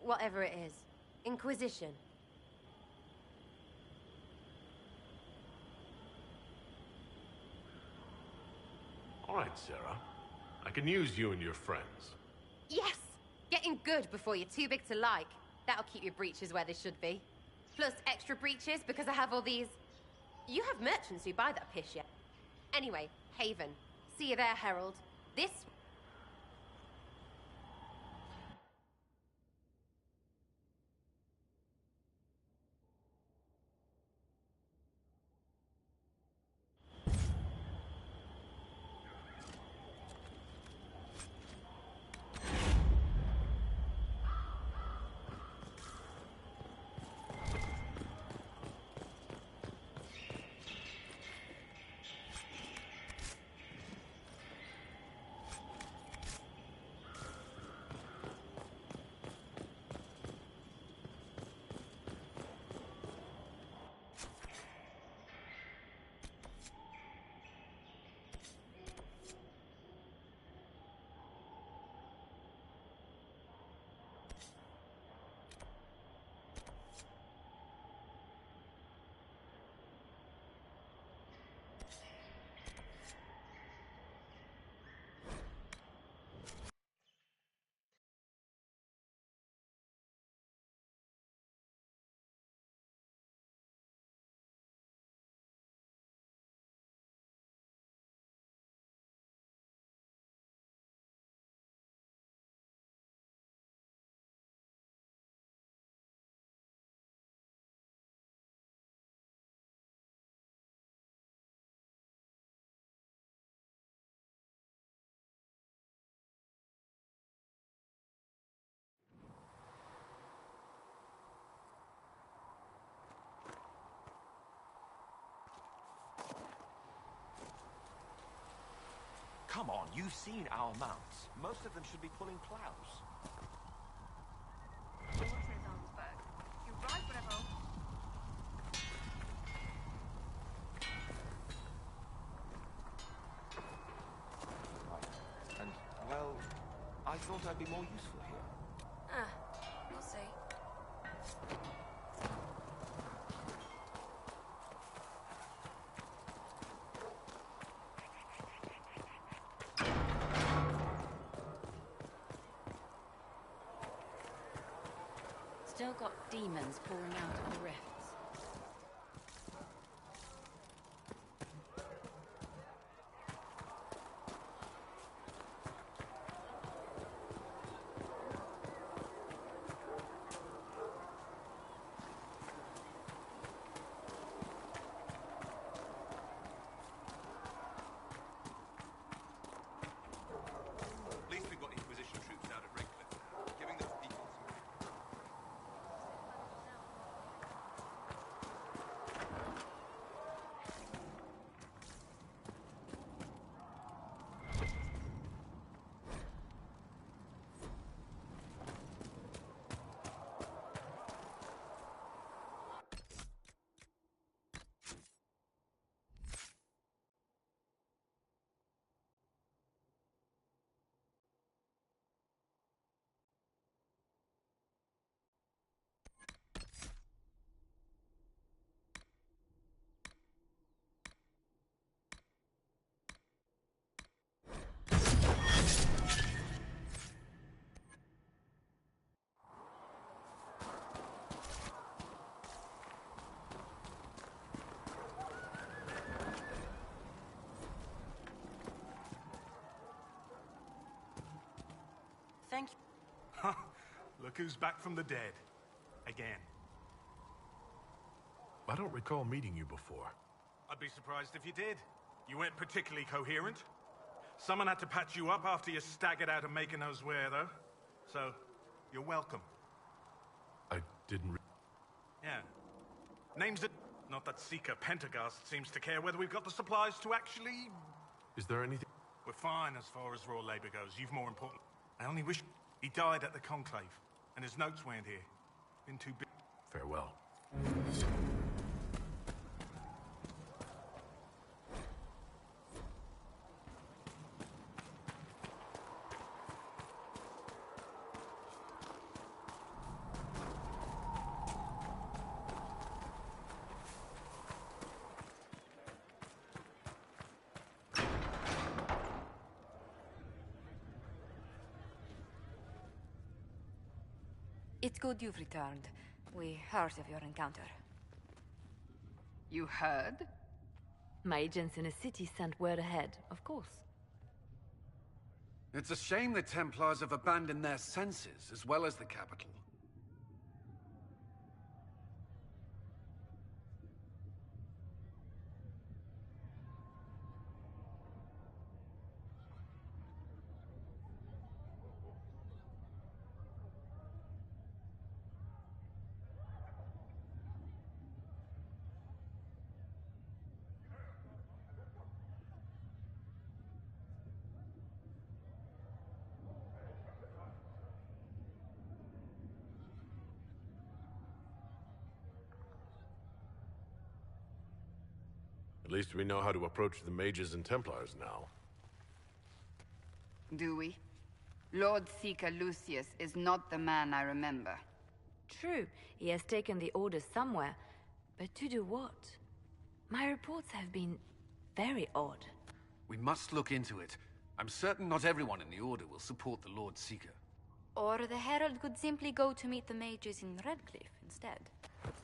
whatever it is. Inquisition. All right, Sarah. I can use you and your friends. Yes! Getting good before you're too big to like. That'll keep your breeches where they should be. Plus extra breeches because I have all these... You have merchants who buy that piss yet. Anyway, Haven. See you there, Herald. This... Come on, you've seen our mounts. Most of them should be pulling plows. And, well, I thought I'd be more useful here. We'll see. Still got demons pouring out of the rifts. At least we've got Inquisition troops out at Redcliffe, giving the people some... Look who's back from the dead. Again. I don't recall meeting you before. I'd be surprised if you did. You weren't particularly coherent. Someone had to patch you up after you staggered out of Mykonos Ware, though. So, you're welcome. I didn't... Yeah. Names that... Not that Seeker Pentagast seems to care whether we've got the supplies to actually... Is there anything... We're fine as far as raw labor goes. You've more important. I only wish he died at the Conclave, and his notes weren't here. Been too big. Farewell. It's good you've returned. We heard of your encounter. You heard? My agents in the city sent word ahead, of course. It's a shame the Templars have abandoned their senses, as well as the capital. At least we know how to approach the mages and Templars now. Do we? Lord Seeker Lucius is not the man I remember. True, he has taken the Order somewhere, but to do what? My reports have been very odd. We must look into it. I'm certain not everyone in the Order will support the Lord Seeker. Or the Herald could simply go to meet the mages in Redcliffe instead.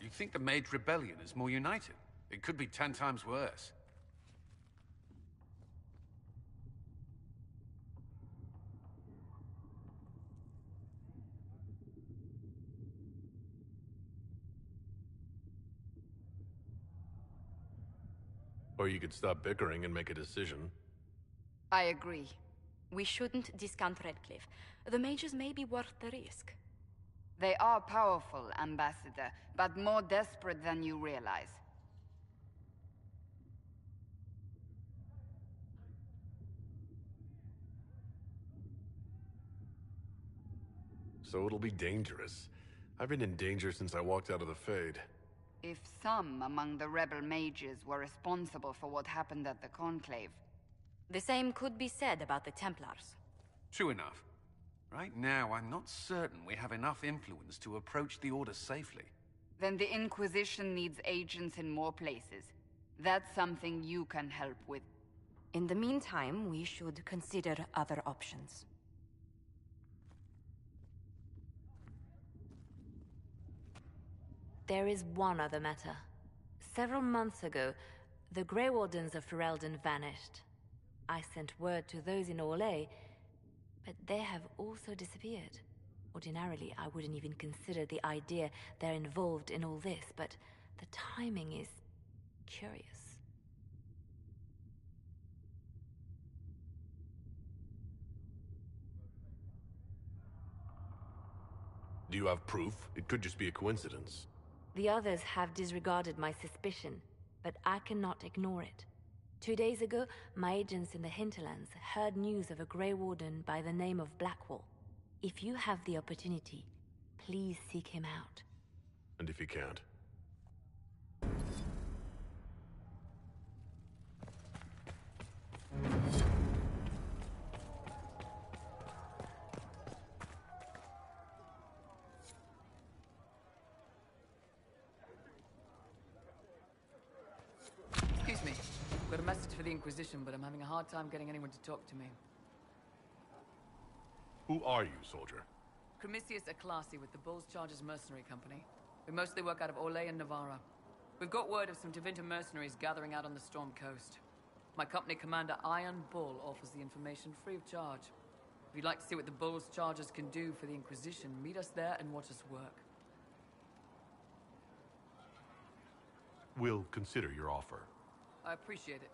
You think the Mage Rebellion is more united? It could be 10 times worse. Or you could stop bickering and make a decision. I agree. We shouldn't discount Redcliffe. The mages may be worth the risk. They are powerful, Ambassador, but more desperate than you realize. So it'll be dangerous. I've been in danger since I walked out of the Fade. If some among the rebel mages were responsible for what happened at the Conclave... The same could be said about the Templars. True enough. Right now, I'm not certain we have enough influence to approach the Order safely. Then the Inquisition needs agents in more places. That's something you can help with. In the meantime, we should consider other options. There is one other matter. Several months ago, the Grey Wardens of Ferelden vanished. I sent word to those in Orlais, but they have also disappeared. Ordinarily, I wouldn't even consider the idea they're involved in all this, but the timing is curious. Do you have proof? It could just be a coincidence. The others have disregarded my suspicion, but I cannot ignore it. 2 days ago, my agents in the hinterlands heard news of a Grey Warden by the name of Blackwall. If you have the opportunity, please seek him out. And if you can't? Excuse me. I've got a message for the Inquisition, but I'm having a hard time getting anyone to talk to me. Who are you, soldier? Cremisius Aclasi with the Bulls Chargers Mercenary Company. We mostly work out of Orlais and Navarra. We've got word of some Tevinter mercenaries gathering out on the Storm Coast. My company commander, Iron Bull, offers the information free of charge. If you'd like to see what the Bull's Chargers can do for the Inquisition, meet us there and watch us work. We'll consider your offer. I appreciate it.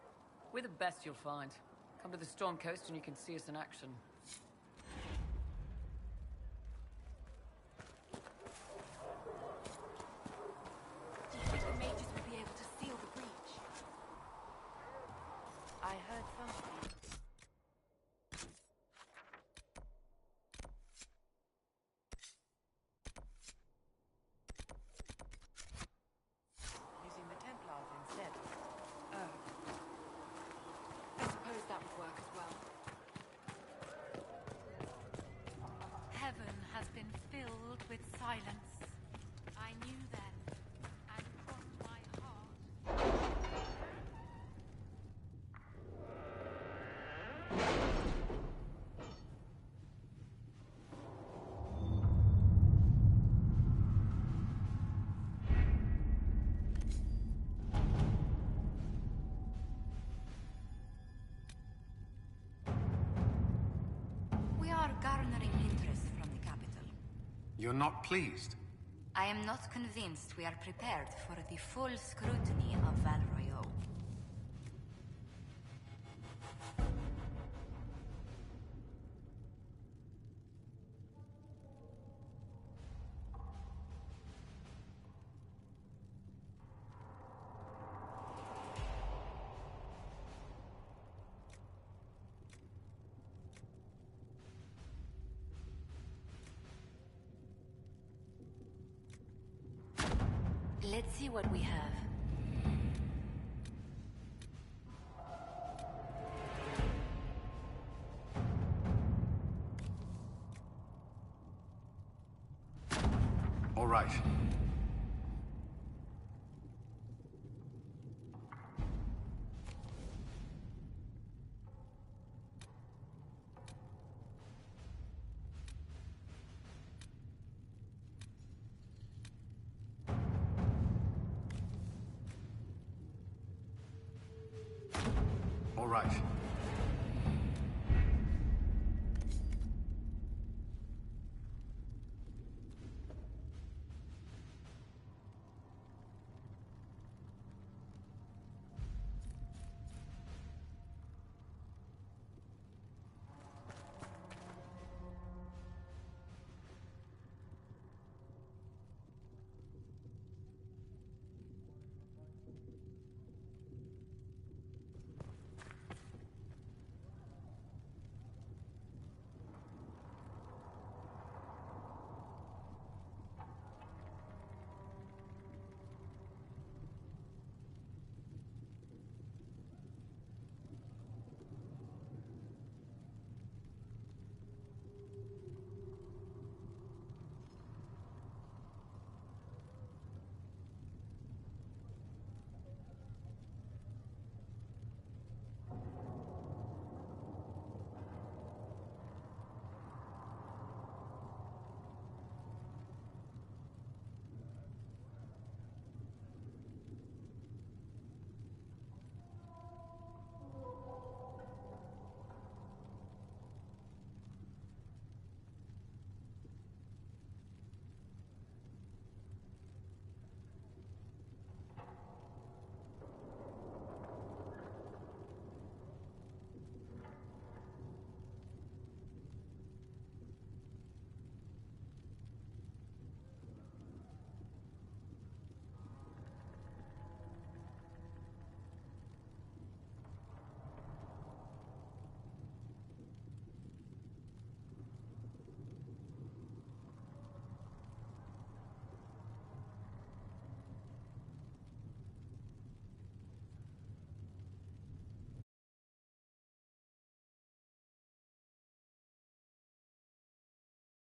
We're the best you'll find. Come to the Storm Coast and you can see us in action. Do you think the mages will be able to seal the breach? I heard something. Using the Templars instead. Oh. I suppose that would work as well. Heaven has been filled with silence. I knew then, and from my heart. We are garnering interest from the capital. You're not pleased? I am not convinced we are prepared for the full scrutiny of Val Royeaux. Let's see what we have. All right. All right.